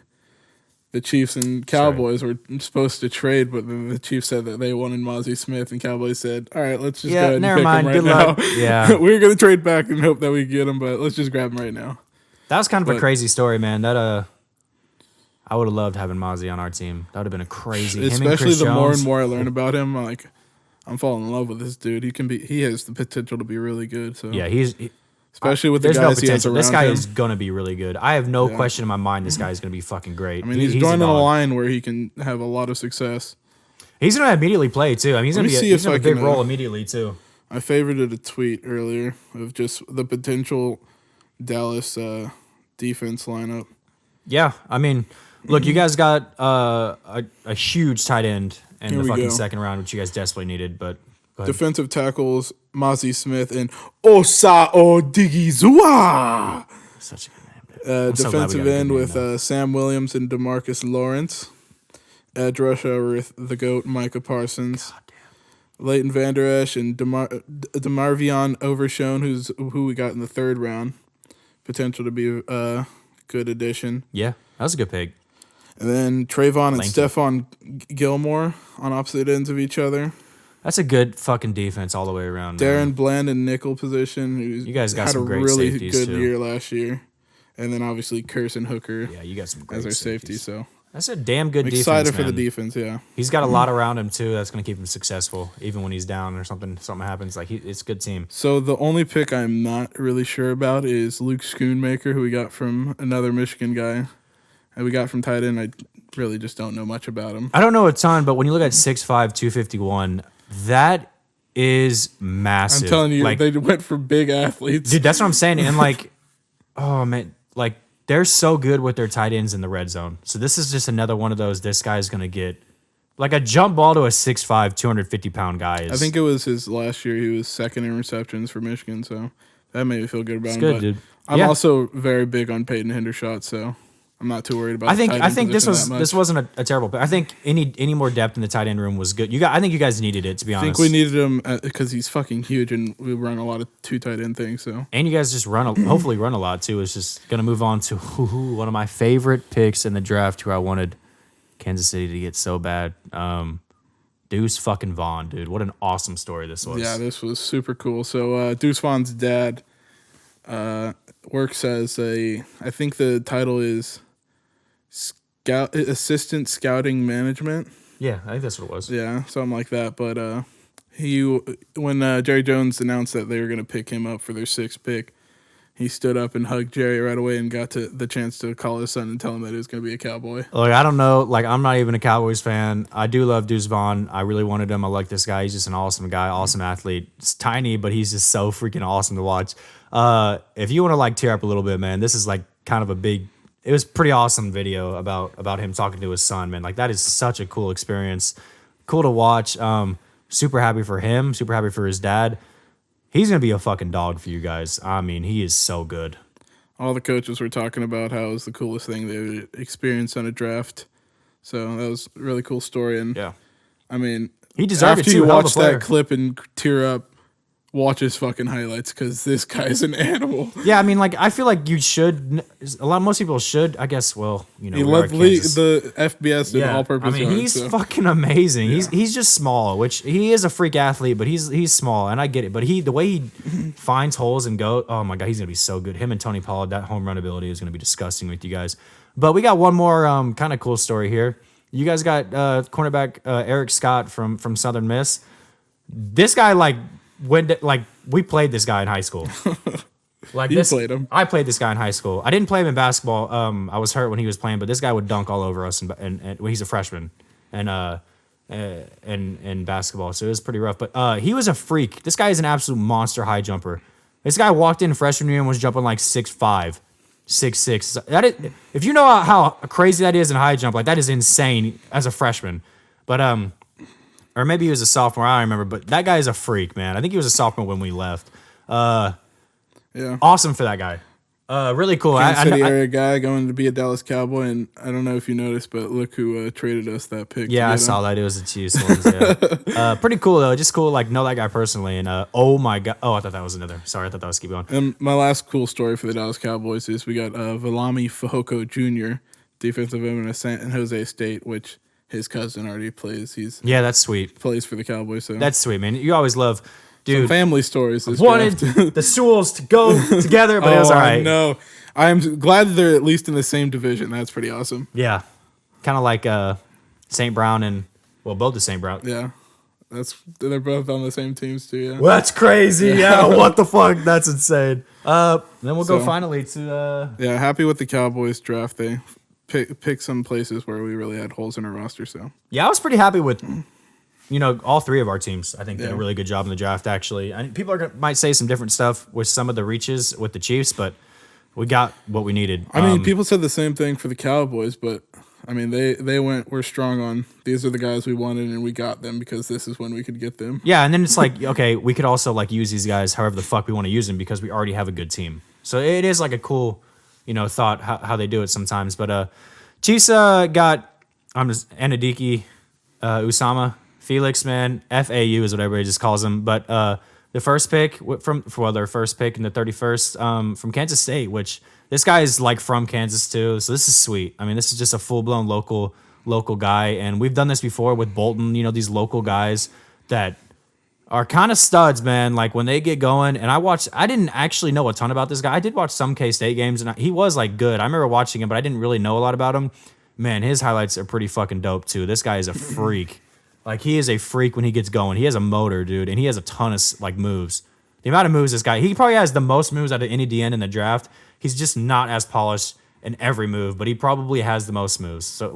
the Chiefs and Cowboys were supposed to trade, but then the Chiefs said that they wanted Mozzie Smith, and Cowboys said, all right, let's just go ahead and pick him right Good now. luck. Yeah. We're going to trade back and hope that we get him, but let's just grab him right now. That was kind of a crazy story, man. That I would have loved having Mozzie on our team. That would have been a crazy. Especially the more and more I learn about him, like I'm falling in love with this dude. He has the potential to be really good. So yeah, especially with the guys he has around him. This guy is gonna be really good. I have no question in my mind. This guy is gonna be fucking great. I mean, he's going on a line where he can have a lot of success. He's gonna immediately play too. I mean, he's gonna have a big role immediately too. I favorited a tweet earlier of just the potential Dallas defense lineup. Yeah, I mean, look, you guys got a huge tight end in the fucking second round, which you guys desperately needed. But defensive tackles, Mozzie Smith and Osa Odigizua. Such a good name. Defensive end with Sam Williams and DeMarcus Lawrence. Edge rusher with the GOAT Micah Parsons. Leighton Vander Esch and DeMarvion Overshown, who we got in the third round. Potential to be a good addition. Yeah, that was a good pick. And then Trayvon and Stephon Gilmore on opposite ends of each other. That's a good fucking defense all the way around. Darren Bland in nickel position. You guys got some great really safeties good too. year last year. And then obviously Curse and Hooker. Yeah, you got some great as our safeties. safety. So that's a damn good defense. Excited for man. the defense. Yeah, he's got a lot around him too. That's going to keep him successful, even when he's down or something happens. Like it's a good team. So the only pick I'm not really sure about is Luke Schoonmaker, who we got from another Michigan guy, and we got from tight end. I really just don't know much about him. I don't know a ton, but when you look at 6'5", 251, that is massive. I'm telling you, like, they went for big athletes, dude. That's what I'm saying. And like, oh man, like. They're so good with their tight ends in the red zone. So this is just another one of those. This guy's going to get like a jump ball to a 6'5", 250-pound guy. I think it was his last year. He was second in receptions for Michigan. So that made me feel good about him. Good, dude. I'm also very big on Peyton Hendershot, so I'm not too worried about. I think this wasn't a terrible pick. I think any more depth in the tight end room was good. I think you guys needed it, to be honest. I think we needed him because he's fucking huge, and we run a lot of two tight end things. So and you guys just hopefully run a lot too. It's just gonna move on to one of my favorite picks in the draft, who I wanted Kansas City to get so bad. Deuce fucking Vaughn, dude. What an awesome story this was. Yeah, this was super cool. So Deuce Vaughn's dad works as I think the title is assistant scouting management. Yeah, I think that's what it was. Yeah, something like that. But when Jerry Jones announced that they were going to pick him up for their 6th pick, he stood up and hugged Jerry right away and got the chance to call his son and tell him that he was going to be a Cowboy. Like, I don't know. Like, I'm not even a Cowboys fan. I do love Deuce Vaughn. I really wanted him. I like this guy. He's just an awesome guy, awesome athlete. It's tiny, but he's just so freaking awesome to watch. If you want to like tear up a little bit, man, this is like kind of it was pretty awesome video about him talking to his son, man. Like, that is such a cool experience. Cool to watch. Super happy for him. Super happy for his dad. He's going to be a fucking dog for you guys. I mean, he is so good. All the coaches were talking about how it was the coolest thing they experienced on a draft. So that was a really cool story. And yeah, I mean, he deserved after it too. you watch that clip and tear up, watch his fucking highlights because this guy's an animal. Yeah, I mean, like, I feel like you should. Most people should. I guess. Well, He we are led Kansas. the FBS in all-purpose I mean, yards. he's So. fucking amazing. He's just small, which he is a freak athlete, but he's small, and I get it. But the way he finds holes and go, oh my god, he's gonna be so good. Him and Tony Pollard, that home run ability is gonna be disgusting with you guys. But we got one more kind of cool story here. You guys got cornerback Eric Scott from Southern Miss. This guy we played this guy in high school. Like You played him. I played this guy in high school. I didn't play him in basketball. I was hurt when he was playing, but this guy would dunk all over us, and when he's a freshman, and in basketball, so it was pretty rough. But he was a freak. This guy is an absolute monster high jumper. This guy walked in freshman year and was jumping like 6'5", 6'6". That is, if you know how crazy that is in high jump, like that is insane as a freshman. But or maybe he was a sophomore. I don't remember. But that guy is a freak, man. I think he was a sophomore when we left. Yeah. Awesome for that guy. Really cool. Kansas City area guy going to be a Dallas Cowboy, and I don't know if you noticed, but look who traded us that pick. Yeah, I saw that. It was the Chiefs ones. Yeah. Pretty cool though. Just cool. Like know that guy personally. And oh my god. Oh, I thought that was another. Sorry, I thought that was keep going. And my last cool story for the Dallas Cowboys is we got Valami Fehoko Jr., defensive end at San Jose State, which his cousin already plays. Yeah, that's sweet. Plays for the Cowboys. So That's sweet, man. You always love. Dude, some family stories. Wanted the Sewells to go together, but it was all right. No, I'm glad they're at least in the same division. That's pretty awesome. Yeah, kind of like St. Brown and both the St. Brown. Yeah, they're both on the same teams too. Yeah, well, that's crazy. Yeah, what the fuck? That's insane. Then we'll go finally to. Yeah, happy with the Cowboys draft. They pick some places where we really had holes in our roster. So yeah, I was pretty happy with. All three of our teams, I think, did a really good job in the draft, actually. People might say some different stuff with some of the reaches with the Chiefs, but we got what we needed. I mean, people said the same thing for the Cowboys, but, I mean, we're strong on, these are the guys we wanted, and we got them because this is when we could get them. Yeah, and then it's like, okay, we could also, use these guys however the fuck we want to use them because we already have a good team. So it is, a cool, thought how they do it sometimes. But Chiefs got Anadiki Usama. Felix, man, FAU is what everybody just calls him. But the first pick their first pick in the 31st from Kansas State, which this guy is from Kansas too. So this is sweet. I mean, this is just a full blown local guy, and we've done this before with Bolton. These local guys that are kind of studs, man. Like when they get going, and I didn't actually know a ton about this guy. I did watch some K-State games, and he was good. I remember watching him, but I didn't really know a lot about him. Man, his highlights are pretty fucking dope too. This guy is a freak. He is a freak when he gets going. He has a motor, dude, and he has a ton of moves. The amount of moves this guy, he probably has the most moves out of any DN in the draft. He's just not as polished in every move, but he probably has the most moves. So,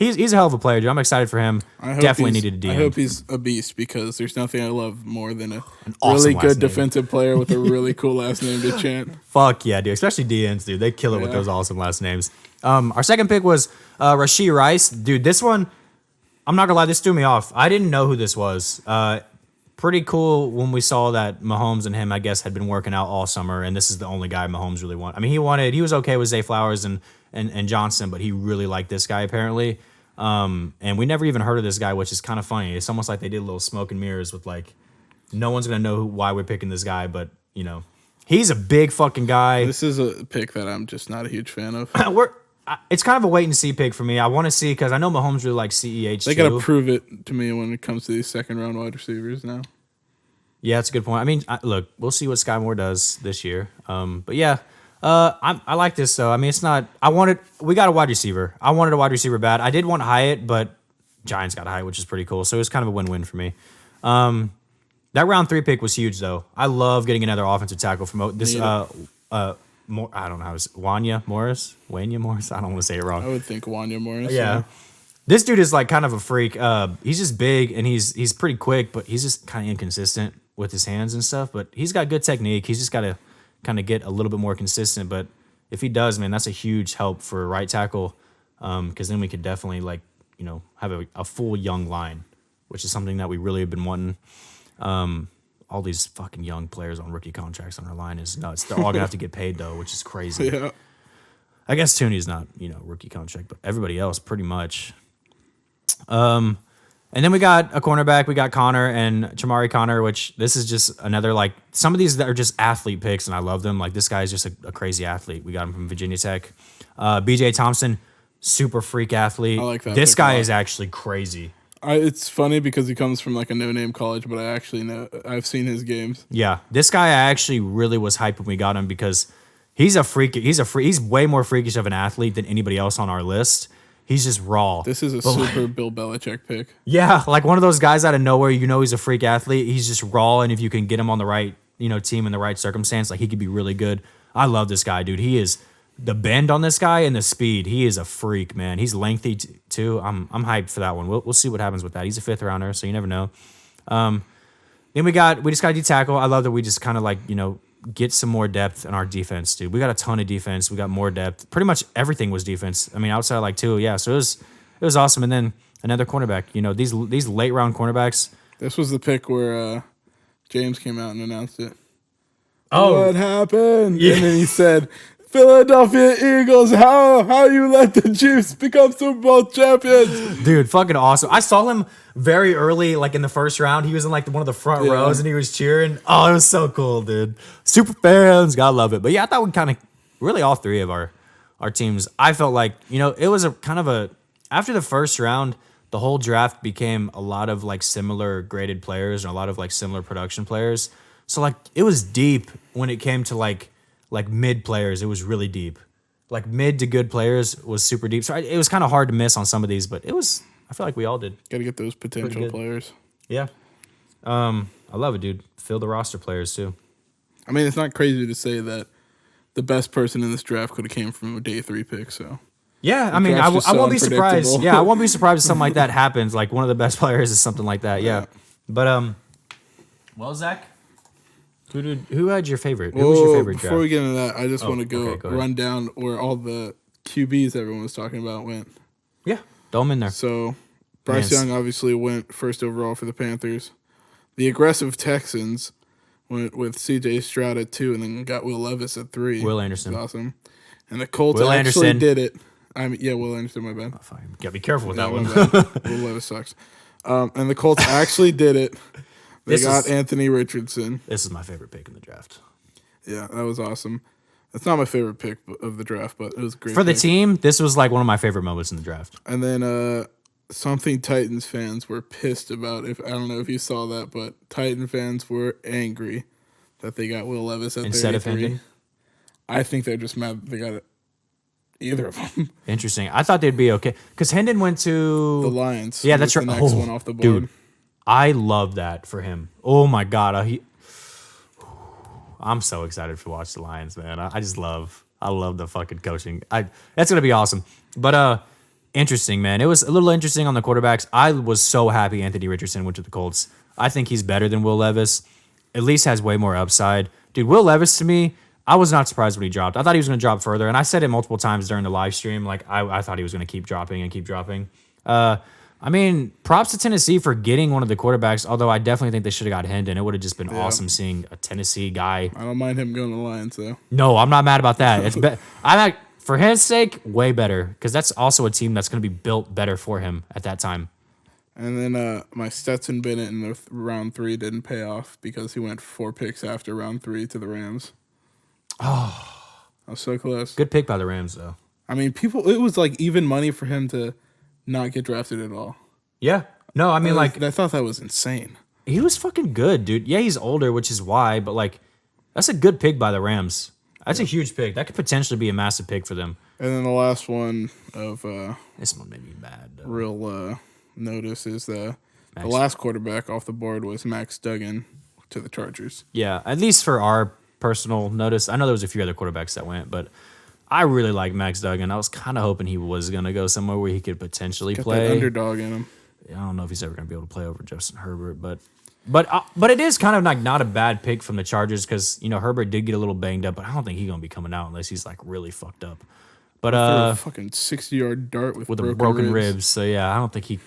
he's a hell of a player, dude. I'm excited for him. Definitely needed a DN. I hope he's a beast because there's nothing I love more than an awesome really good defensive player with a really cool last name to chant. Fuck yeah, dude. Especially DNs, dude. They kill it with those awesome last names. Our second pick was Rashee Rice. Dude, this one... I'm not gonna lie, this threw me off. I didn't know who this was. Pretty cool when we saw that Mahomes and him, I guess, had been working out all summer, and this is the only guy Mahomes really wanted. I mean, he was okay with Zay Flowers and Johnson, but he really liked this guy apparently. And we never even heard of this guy, which is kind of funny. It's almost like they did a little smoke and mirrors with no one's gonna know why we're picking this guy, but he's a big fucking guy. This is a pick that I'm just not a huge fan of. It's kind of a wait and see pick for me. I want to see because I know Mahomes really likes CEH. They got to prove it to me when it comes to these second round wide receivers now. Yeah, that's a good point. I mean, look, we'll see what Sky Moore does this year. But yeah, I like this though. I mean, it's not. We got a wide receiver. I wanted a wide receiver bad. I did want Hyatt, but Giants got Hyatt, which is pretty cool. So it was kind of a win-win for me. That round 3 pick was huge though. I love getting another offensive tackle from this. I don't know how it's Wanya Morris. I don't want to say it wrong. I would think Wanya Morris. Yeah. This dude is kind of a freak. He's just big and he's pretty quick, but he's just kind of inconsistent with his hands and stuff. But he's got good technique. He's just got to kind of get a little bit more consistent. But if he does, man, that's a huge help for right tackle. Because then we could definitely have a full young line, which is something that we really have been wanting. All these fucking young players on rookie contracts on our line is nuts. They're all gonna have to get paid though, which is crazy. Yeah. I guess Tooney's not, rookie contract, but everybody else pretty much. And And then we got a cornerback. We got Connor and Chamari Connor, which this is just another, like, some of these that are just athlete picks, and I love them. Like, this guy is just a crazy athlete. We got him from Virginia Tech. BJ Thompson, super freak athlete. I like that This pick a guy lot. is actually crazy. It's funny because he comes from like a no-name college, but I actually know I've seen his games. Yeah, this guy I actually really was hyped when we got him because he's a freak. He's way more freakish of an athlete than anybody else on our list. He's just raw. This is a super Bill Belichick pick. Yeah, like one of those guys out of nowhere. You know, he's a freak athlete. He's just raw, and if you can get him on the right, team in the right circumstance, like he could be really good. I love this guy, dude. He is the bend on this guy and the speed. He is a freak, man. He's lengthy too. I'm hyped for that one. We'll see what happens with that. He's a 5th rounder, so you never know. Then we just got a D tackle. I love that we just kind of get some more depth in our defense, dude. We got a ton of defense. We got more depth. Pretty much everything was defense. I mean, outside of 2, yeah. So it was awesome. And then another cornerback. These late round cornerbacks. This was the pick where James came out and announced it. Oh, What happened? Yeah. And then he said, Philadelphia Eagles, how you let the Chiefs become Super Bowl champions? dude, fucking awesome. I saw him very early, like in the first round. He was in one of the front rows and he was cheering. Oh, it was so cool, dude. Super fans, gotta love it. But yeah, I thought we kind of, really all 3 of our teams, I felt like, it was a kind of after the first round, the whole draft became a lot of similar graded players and a lot of similar production players. So it was deep when it came to like mid players. It was really deep. Like mid to good players was super deep. So it was kind of hard to miss on some of these, but I feel like we all did. Got to get those potential players. Yeah. I love it, dude. Fill the roster players too. I mean, it's not crazy to say that the best person in this draft could have came from a day 3 pick. So yeah, I mean, I won't be surprised. Yeah, I won't be surprised if something like that happens. Like one of the best players is something like that. Yeah. But well, Zach, who had your favorite? Who was your favorite draft? Before we get into that, I just want to go ahead. run down where all the QBs everyone was talking about went. Yeah, throw them in there. So Bryce Young obviously went first overall for the Panthers. The aggressive Texans went with C.J. Stroud at 2 and then got Will Levis at 3. Will Anderson. That's awesome. And the Colts Will actually Anderson. did it. Will Anderson, my bad. Oh, fine. Gotta be careful with that My one. bad. Will Levis sucks. And the Colts actually did it. They got Anthony Richardson. This is my favorite pick in the draft. Yeah, that was awesome. That's not my favorite pick of the draft, but it was a great. For the pick. team, this was one of my favorite moments in the draft. And then something Titans fans were pissed about. I don't know if you saw that, but Titan fans were angry that they got Will Levis at Instead of 33. Hendon? I think they're just mad that they got either of them. Interesting. I thought they'd be okay. Because Hendon went to The Lions. Yeah, that's the right. next one off the board. Dude, I love that for him. Oh my God. I'm so excited to watch the Lions, man. I love the fucking coaching. That's going to be awesome. But interesting, man. It was a little interesting on the quarterbacks. I was so happy Anthony Richardson went to the Colts. I think he's better than Will Levis. At least has way more upside. Dude, Will Levis to me, I was not surprised when he dropped. I thought he was going to drop further, and I said it multiple times during the live stream. I thought he was going to keep dropping and keep dropping. I mean, props to Tennessee for getting one of the quarterbacks, although I definitely think they should have got Hendon. It would have just been awesome seeing a Tennessee guy. I don't mind him going to the Lions, though. No, I'm not mad about that. For his sake, way better, because that's also a team that's going to be built better for him at that time. And then my Stetson Bennett in the round 3 didn't pay off because he went 4 picks after round 3 to the Rams. Oh. I was so close. Good pick by the Rams, though. I mean, it was even money for him to not get drafted at all. Yeah. No, I mean, I thought that was insane. He was fucking good, dude. Yeah, he's older, which is why, but that's a good pick by the Rams. That's a huge pick. That could potentially be a massive pick for them. And then the last one of This one made me mad, though. real notice is the last quarterback off the board was Max Duggan to the Chargers. Yeah, at least for our personal notice. I know there was a few other quarterbacks that went, but I really like Max Duggan. I was kind of hoping he was going to go somewhere where he could potentially Got play. that underdog in him. I don't know if he's ever going to be able to play over Justin Herbert, but it is kind of not a bad pick from the Chargers because Herbert did get a little banged up, but I don't think he's going to be coming out unless he's really fucked up. But a fucking 60-yard dart with a broken ribs. So yeah, I don't think he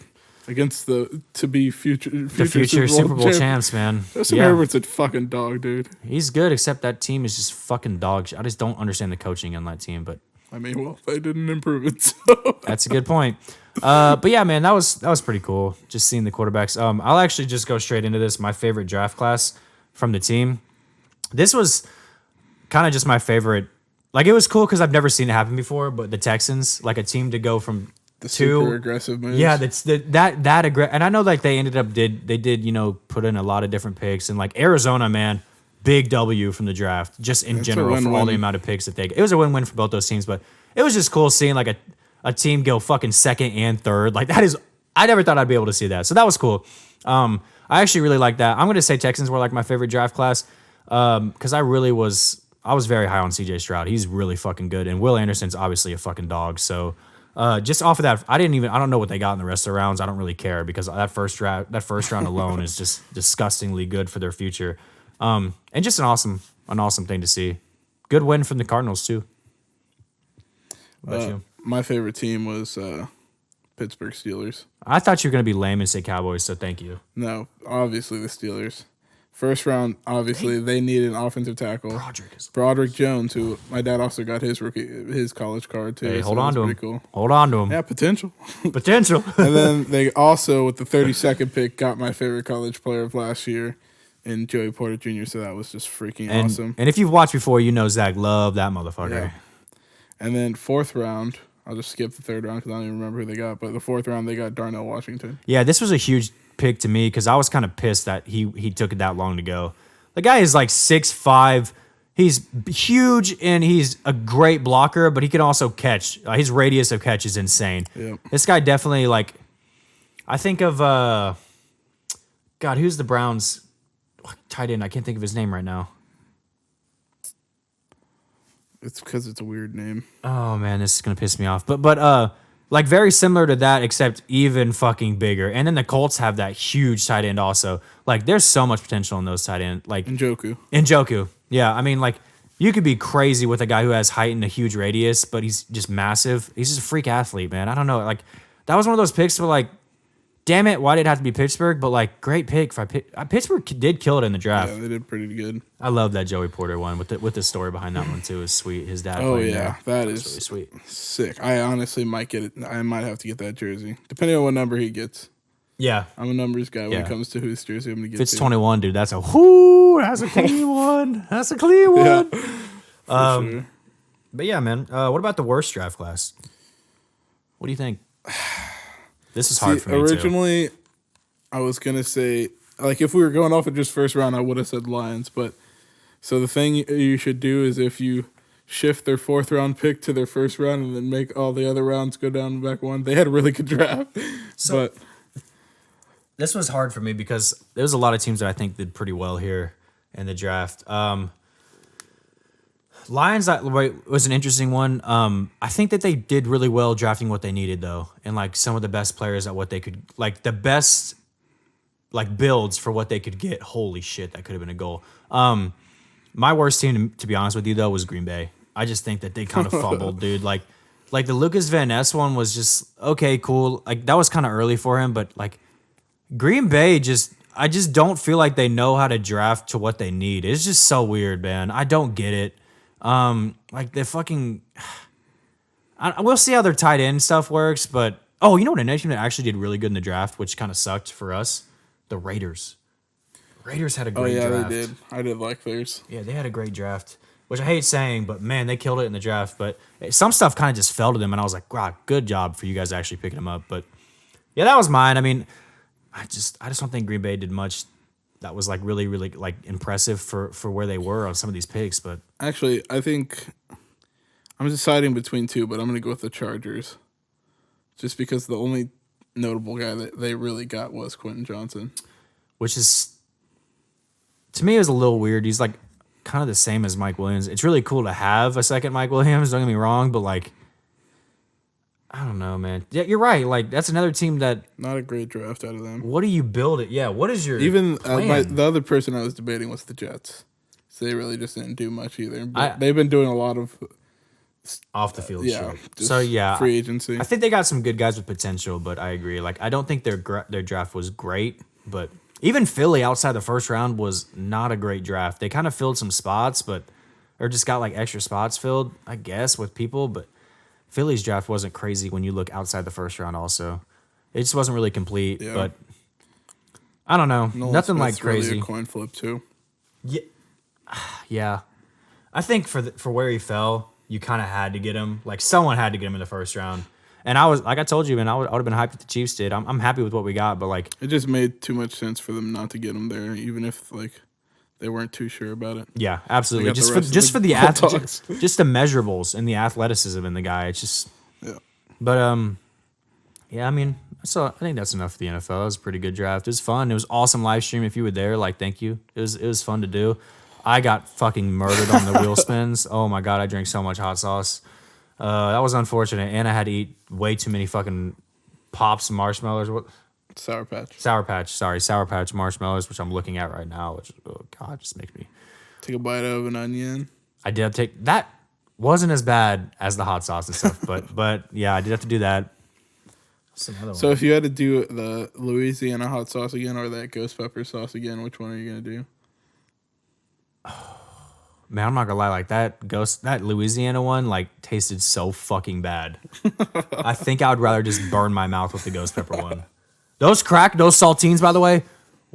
against the future Super Bowl champs, man. Justin Herbert's a fucking dog, dude. He's good, except that team is just fucking dog shit. I just don't understand the coaching on that team, but I mean, well, they didn't improve it. So. that's a good point. But yeah, man, that was pretty cool. Just seeing the quarterbacks. I'll actually just go straight into this. My favorite draft class from the team. This was kind of just my favorite. Like, it was cool because I've never seen it happen before. But the Texans, like a team to go from The two super aggressive moves. yeah, that aggressive. And I know like they ended up put in a lot of different picks, and like Arizona, man, big W from the draft just in It's a general for all the win-win. amount of picks that they. It was a win-win for both those teams, but it was just cool seeing like a team go fucking second and third. Like that is, I never thought I'd be able to see that, so that was cool. I actually really like that. I'm gonna say Texans were like my favorite draft class because I was very high on CJ Stroud. He's really fucking good, and Will Anderson's obviously a fucking dog. So. Just off of that, I don't know what they got in the rest of the rounds. I don't really care because that first round alone is just disgustingly good for their future. And just an awesome thing to see. Good win from the Cardinals too. What about you? My favorite team was Pittsburgh Steelers. I thought you were gonna be lame and say Cowboys, so thank you. No, obviously the Steelers. First round, obviously they needed an offensive tackle. Broderick Jones, who my dad also got his college card too. Hey, so hold on that's to him. pretty cool. Hold on to him. Yeah, potential. Potential. And then they also, with the 32nd pick, got my favorite college player of last year in Joey Porter Jr. So that was just freaking awesome. And if you've watched before, you know Zach loved that motherfucker. Yeah. And then fourth round, I'll just skip the third round because I don't even remember who they got. But the fourth round, they got Darnell Washington. Yeah, this was a huge pick to me because I was kind of pissed that he took it that long to go. The guy is like 6'5". He's huge and he's a great blocker, but he can also catch. His radius of catch is insane. Yep. This guy definitely like. I think of God, who's the Browns tight end? I can't think of his name right now. It's because it's a weird name. Oh man, this is gonna piss me off. But like very similar to that, except even fucking bigger. And then the Colts have that huge tight end also. Like there's so much potential in those tight end. Like Njoku. Yeah, I mean like you could be crazy with a guy who has height and a huge radius, but he's just massive. He's just a freak athlete, man. I don't know. Like that was one of those picks where like, damn it, why did it have to be Pittsburgh? But like great pick. Pittsburgh did kill it in the draft. Yeah, they did pretty good. I love that Joey Porter one with the story behind that one too. Is sweet. His dad. Oh played yeah, there. that is really sweet. Sick. I honestly might get it. I might have to get that jersey, depending on what number he gets. Yeah. I'm a numbers guy when Yeah. it comes to whose jersey I'm gonna get. If it's to. 21, dude, that's a whoo. That's a clean one. That's a clean one. For sure. But yeah, man. What about the worst draft class? What do you think? This is hard for me too. Originally, I was gonna say like if we were going off of just first round, I would have said Lions. But so the thing you should do is if you shift their fourth round pick to their first round and then make all the other rounds go down back one. They had a really good draft, but This was hard for me because there was a lot of teams that I think did pretty well here in the draft. Lions was an interesting one. I think that they did really well drafting what they needed though, and like some of the best players at what they could, like the best like builds for what they could get. Holy shit, that could have been a goal. My worst team, to be honest with you though, was Green Bay. I just think that they kind of fumbled, dude. Like the Lucas Van Ness one was just okay, cool. Like that was kind of early for him, but like Green Bay I just don't feel like they know how to draft to what they need. It's just so weird, man. I don't get it. Like the fucking, we'll see how their tight end stuff works, but you know what? Another team that actually did really good in the draft, which kind of sucked for us, the Raiders. Raiders had a great draft. They did. I did like theirs. Yeah, they had a great draft, which I hate saying, but man, they killed it in the draft. But some stuff kind of just fell to them, and I was like, wow, good job for you guys actually picking them up. But yeah, that was mine. I mean, I just don't think Green Bay did much that was like really, really like impressive for where they were on some of these picks. But Actually, I think I'm deciding between two, but I'm going to go with the Chargers. Just because the only notable guy that they really got was Quentin Johnson. which is, to me, it was a little weird. He's like kind of the same as Mike Williams. It's really cool to have a second Mike Williams, don't get me wrong, but like, I don't know, man. Yeah, you're right. Like, that's another team that, Not a great draft out of them. what do you build it? Yeah, what is your Even plan? the other person I was debating was the Jets. So they really just didn't do much either. But I- they've been doing a lot of Off the field shit. just So, yeah. free agency. I think they got some good guys with potential, but I agree. Like, I don't think their draft was great, but even Philly outside the first round was not a great draft. They kind of filled some spots, or just got like extra spots filled, I guess, with people. But Philly's draft wasn't crazy when you look outside the first round. Also, it just wasn't really complete. Yeah. But I don't know, Nolan nothing Smith's like crazy. Really a coin flip too. Yeah, I think for where he fell, you kind of had to get him. Like someone had to get him in the first round. And I was like I told you, man, I would have been hyped if the Chiefs did. I'm happy with what we got, but like it just made too much sense for them not to get him there, even if like they weren't too sure about it. yeah, absolutely. They got the Just rest for of the the Bulldogs. just the measurables and the athleticism in the guy. It's just Yeah. But yeah, I mean, so I think that's enough for the NFL. It was a pretty good draft. It was fun. It was awesome live stream. If you were there, like, thank you. It was fun to do. I got fucking murdered on the wheel spins. Oh my god, I drank so much hot sauce. That was unfortunate, and I had to eat way too many fucking pops and marshmallows. What? Sour Patch. Sour Patch marshmallows, which I'm looking at right now. Which oh god, just makes me. Take a bite out of an onion. I did take that. Wasn't as bad as the hot sauce and stuff, but yeah, I did have to do that. So if you had to do the Louisiana hot sauce again or that ghost pepper sauce again, which one are you gonna do? Man, I'm not gonna lie, like that Louisiana one, like tasted so fucking bad. I think I would rather just burn my mouth with the ghost pepper one. Those saltines, by the way,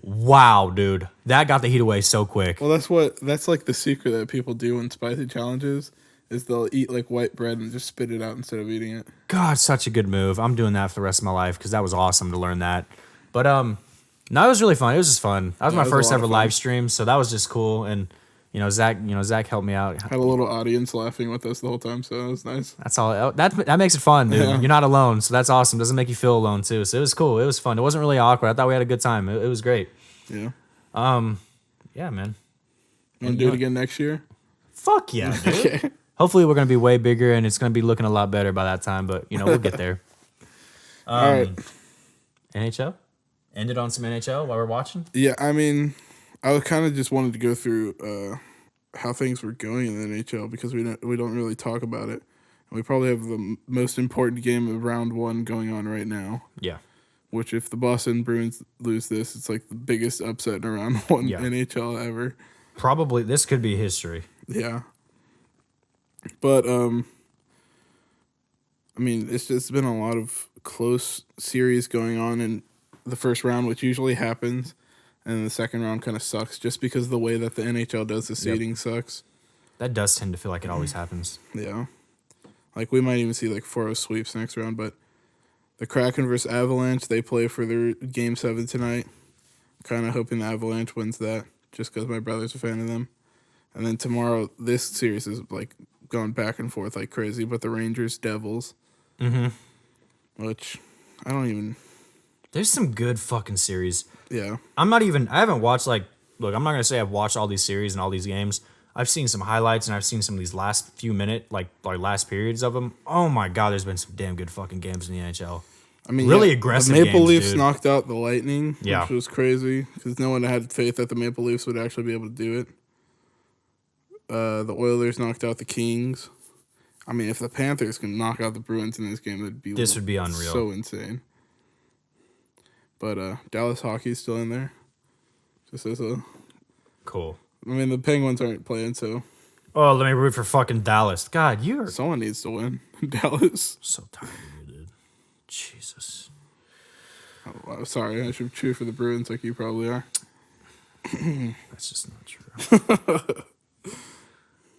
wow, dude, that got the heat away so quick. Well, that's like the secret that people do in spicy challenges is they'll eat like white bread and just spit it out instead of eating it. God, such a good move. I'm doing that for the rest of my life because that was awesome to learn that. But no, it was really fun. It was just fun. That was my first ever live stream, so that was just cool. And Zach helped me out. Had a little audience laughing with us the whole time, so that was nice. That's all. That makes it fun, dude. Yeah. You're not alone, so that's awesome. Doesn't make you feel alone too. So it was cool. It was fun. It wasn't really awkward. I thought we had a good time. It was great. Yeah. Yeah, man. You want to do it again next year? Fuck yeah, dude. Okay. Hopefully we're gonna be way bigger and it's gonna be looking a lot better by that time. But we'll get there. All right. NHL. Ended on some NHL while we're watching. Yeah, I mean, I kind of just wanted to go through how things were going in the NHL because we don't really talk about it. And we probably have the most important game of round one going on right now. Yeah. Which, if the Boston Bruins lose this, it's like the biggest upset in a round one NHL ever. Probably this could be history. Yeah. But I mean, it's just been a lot of close series going on in the first round, which usually happens. And the second round kind of sucks just because the way that the NHL does the seeding sucks. That does tend to feel like it always happens. Yeah. Like, we might even see, like, 4-0 sweeps next round. But the Kraken versus Avalanche, they play for their Game 7 tonight. Kind of hoping the Avalanche wins that just because my brother's a fan of them. And then tomorrow, this series is, like, going back and forth like crazy. But the Rangers-Devils. Mm-hmm. Which, I don't even... There's some good fucking series. Yeah. I haven't watched, like, look, I'm not going to say I've watched all these series and all these games. I've seen some highlights and I've seen some of these last few minute, like last periods of them. Oh my God, there's been some damn good fucking games in the NHL. I mean, really aggressive The Maple games, Leafs dude. knocked out the Lightning, Yeah. which was crazy because no one had faith that the Maple Leafs would actually be able to do it. The Oilers knocked out the Kings. I mean, if the Panthers can knock out the Bruins in this game, would be unreal. So insane. But Dallas hockey's still in there. Just as a cool. I mean, the Penguins aren't playing, so. Oh, let me root for fucking Dallas. God, someone needs to win. Dallas. So tired of you, dude. Jesus. Oh, sorry, I should cheer for the Bruins like you probably are. That's just not true.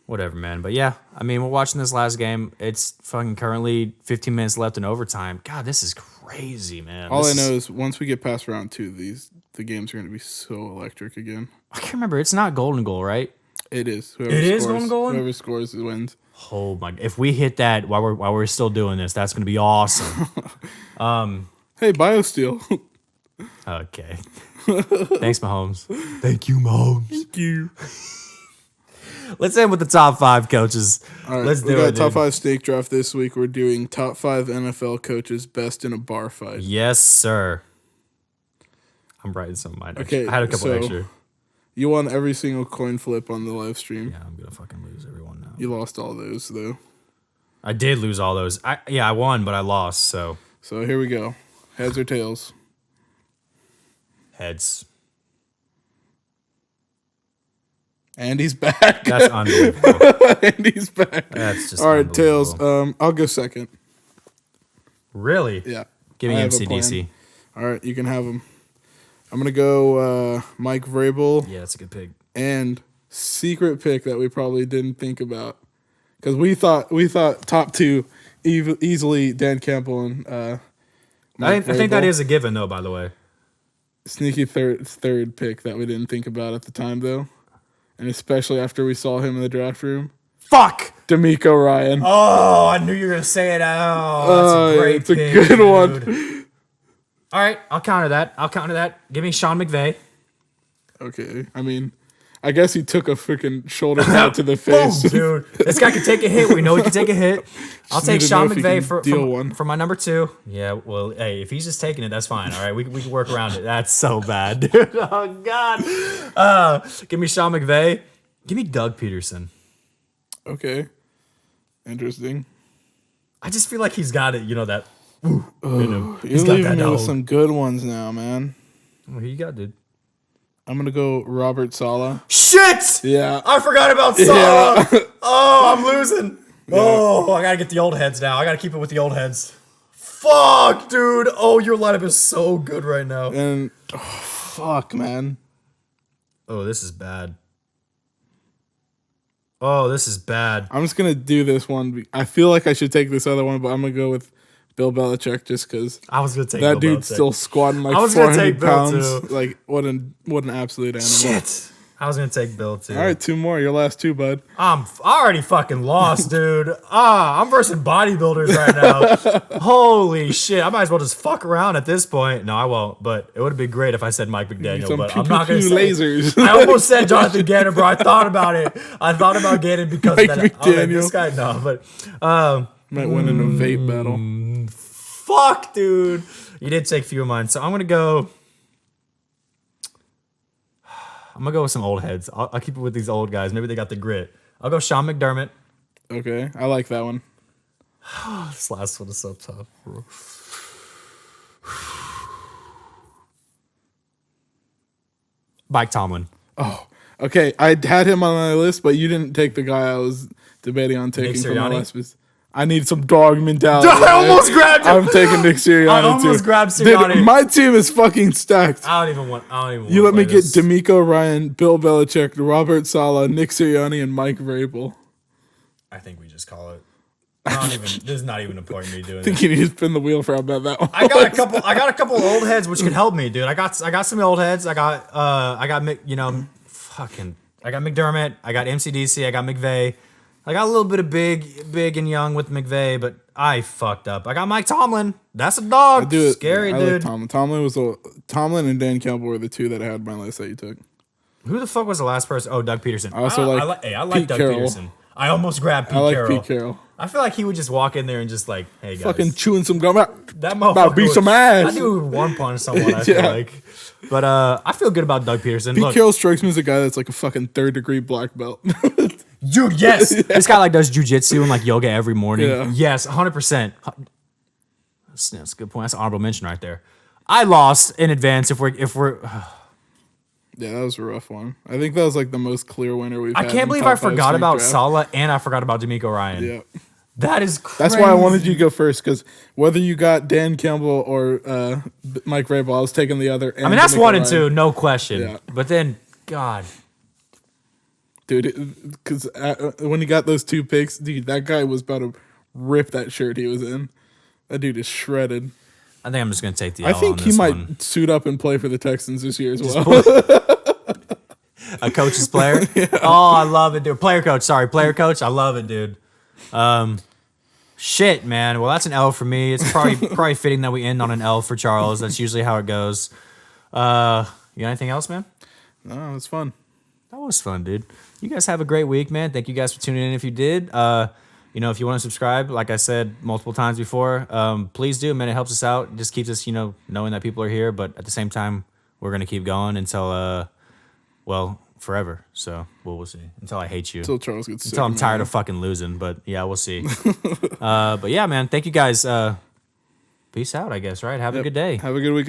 Whatever, man. But yeah, I mean, we're watching this last game. It's fucking currently 15 minutes left in overtime. God, this is crazy, man. All I know is once we get past round 2, the games are going to be so electric again. I can't remember. It's not golden goal, right? It is. Golden goal? Whoever scores wins. Oh my! If we hit that while we're still doing this, that's going to be awesome. Hey, BioSteel. Okay. Thanks, Mahomes. Thank you, Mahomes. Thank you. Let's end with the top 5 coaches. All right, Let's do we got it, top dude. 5 snake draft this week. We're doing top 5 NFL coaches best in a bar fight. Yes, sir. I'm writing some of mine. Okay, I had a couple extra. You won every single coin flip on the live stream. Yeah, I'm gonna fucking lose everyone now. You lost all those though. I did lose all those. I won, but I lost. So here we go. Heads or tails? heads. And he's back. That's unbelievable. And he's back. That's just all right, Tails. unbelievable. I'll go second. Really? Yeah. Give me I have a MCDC. All right, you can have him. I'm gonna go Mike Vrabel. Yeah, that's a good pick. And secret pick that we probably didn't think about because we thought top two easily Dan Campbell and I Mike think that Vrabel. is a given, though. By the way, Sneaky third pick that we didn't think about at the time though, and especially after we saw him in the draft room. fuck. D'Amico Ryan. Oh, I knew you were gonna say it. Oh, that's a great it's a pick, good dude. one. All right, I'll counter that. Give me Sean McVay. Okay, I mean, I guess he took a freaking shoulder pad to the face. Boom, dude. This guy can take a hit. We know he can take a hit. I'll Just take need to Sean know if he McVay can deal one. for my number 2. Yeah, well, hey, if he's just taking it, that's fine. All right, we can work around it. That's so bad, dude. Oh, God. Give me Sean McVay. Give me Doug Peterson. Okay, interesting. I just feel like he's got it, that. You're He's got leaving that me with dog. some good ones now, man. Who you got, dude? I'm gonna go Robert Saleh. Shit! Yeah. I forgot about Salah. Oh, I'm losing. Oh, I gotta get the old heads now. I gotta keep it with the old heads. Fuck, dude. Oh, your lineup is so good right now. And fuck, man. Oh, this is bad. Oh, this is bad. I'm just gonna do this one. I feel like I should take this other one, but I'm gonna go with Bill Belichick just because I was gonna take that Bill dude's Belichick. still squatting like I was gonna 400 take Bill, pounds. too. Like what an absolute animal. Shit. I was gonna take Bill too. All right, 2 more. Your last 2, bud. I already fucking lost, dude. I'm versing bodybuilders right now. Holy shit. I might as well just fuck around at this point. No, I won't. But it would have been great if I said Mike McDaniel. Some But I'm not gonna pew-pew say lasers. I almost said Jonathan Gannon, bro. I thought about it. I thought about Gannon because Mike of that. I was like, McDaniel. this guy, no, but Might win in a vape battle. fuck, dude. You did take a few of mine, so I'm gonna go with some old heads. I'll keep it with these old guys. Maybe they got the grit. I'll go Sean McDermott. Okay, I like that one. This last one is so tough, bro. Mike Tomlin. Oh, okay. I had him on my list, but you didn't take the guy I was debating on taking from my Sirianni? list. I need some dog mentality. I almost grabbed him. I'm taking Nick Sirianni I almost too. grabbed Dude, Sirianni. my team is fucking stacked. I don't even want. You let me play get this. D'Amico Ryan, Bill Belichick, Robert Saleh, Nick Sirianni, and Mike Vrabel. I think we just call it. I don't even. There's not even a point in me doing I think this. you need to spin the wheel for how bad that one. I got a couple old heads which can help me, dude. I got some old heads. I got McDermott. I got MCDC. I got McVay. I got a little bit of big and young with McVay, but I fucked up. I got Mike Tomlin. That's a dog. Do it. Scary, I dude. Like Tomlin and Dan Campbell were the 2 that I had on my list that you took. Who the fuck was the last person? Oh, Doug Peterson. I also like I like Pete Doug Carroll. Peterson. I almost grabbed Pete I like Carroll. Pete Carroll. I feel like he would just walk in there and just like, hey guys, Fucking chewing some gum out. that about motherfucker to beat would- some ass. I knew he would one punch someone. I feel Yeah. like, but I feel good about Doug Peterson. Pete Look, Carroll strikes me as a guy that's like a fucking 3rd-degree black belt. dude, yes, this guy like does jujitsu and like yoga every morning. Yeah. Yes, 100%. That's a good point. That's an honorable mention right there. I lost in advance. If we're Yeah, that was a rough one. I think that was like the most clear winner we've I had. can't in believe top I 5 forgot snake about draft. Saleh and I forgot about D'Amico Ryan. Yeah. That is crazy. That's why I wanted you to go first, because whether you got Dan Campbell or Mike Vrabel, I was taking the other. I mean, that's D'Amico 1 and Ryan. 2, no question. Yeah. But then, God, Dude, because when he got those 2 picks, dude, that guy was about to rip that shirt he was in. That dude is shredded. I think I'm just gonna take the. I L think on he this might one. suit up and play for the Texans this year as well. A coach's player. Oh, I love it, dude. Player coach. Sorry, player coach. I love it, dude. Shit, man. Well, that's an L for me. It's probably fitting that we end on an L for Charles. That's usually how it goes. You got anything else, man? No, it's fun. That was fun, dude. You guys have a great week, man. Thank you guys for tuning in. If you did, if you want to subscribe, like I said multiple times before, please do, man. It helps us out. It just keeps us, knowing that people are here. But at the same time, we're gonna keep going until, forever. So we'll see. Until I hate you. Until Charles gets sick. Until I'm tired of fucking losing. But yeah, we'll see. But yeah, man. Thank you guys. Peace out, I guess. Right. Have a good day. Have a good weekend.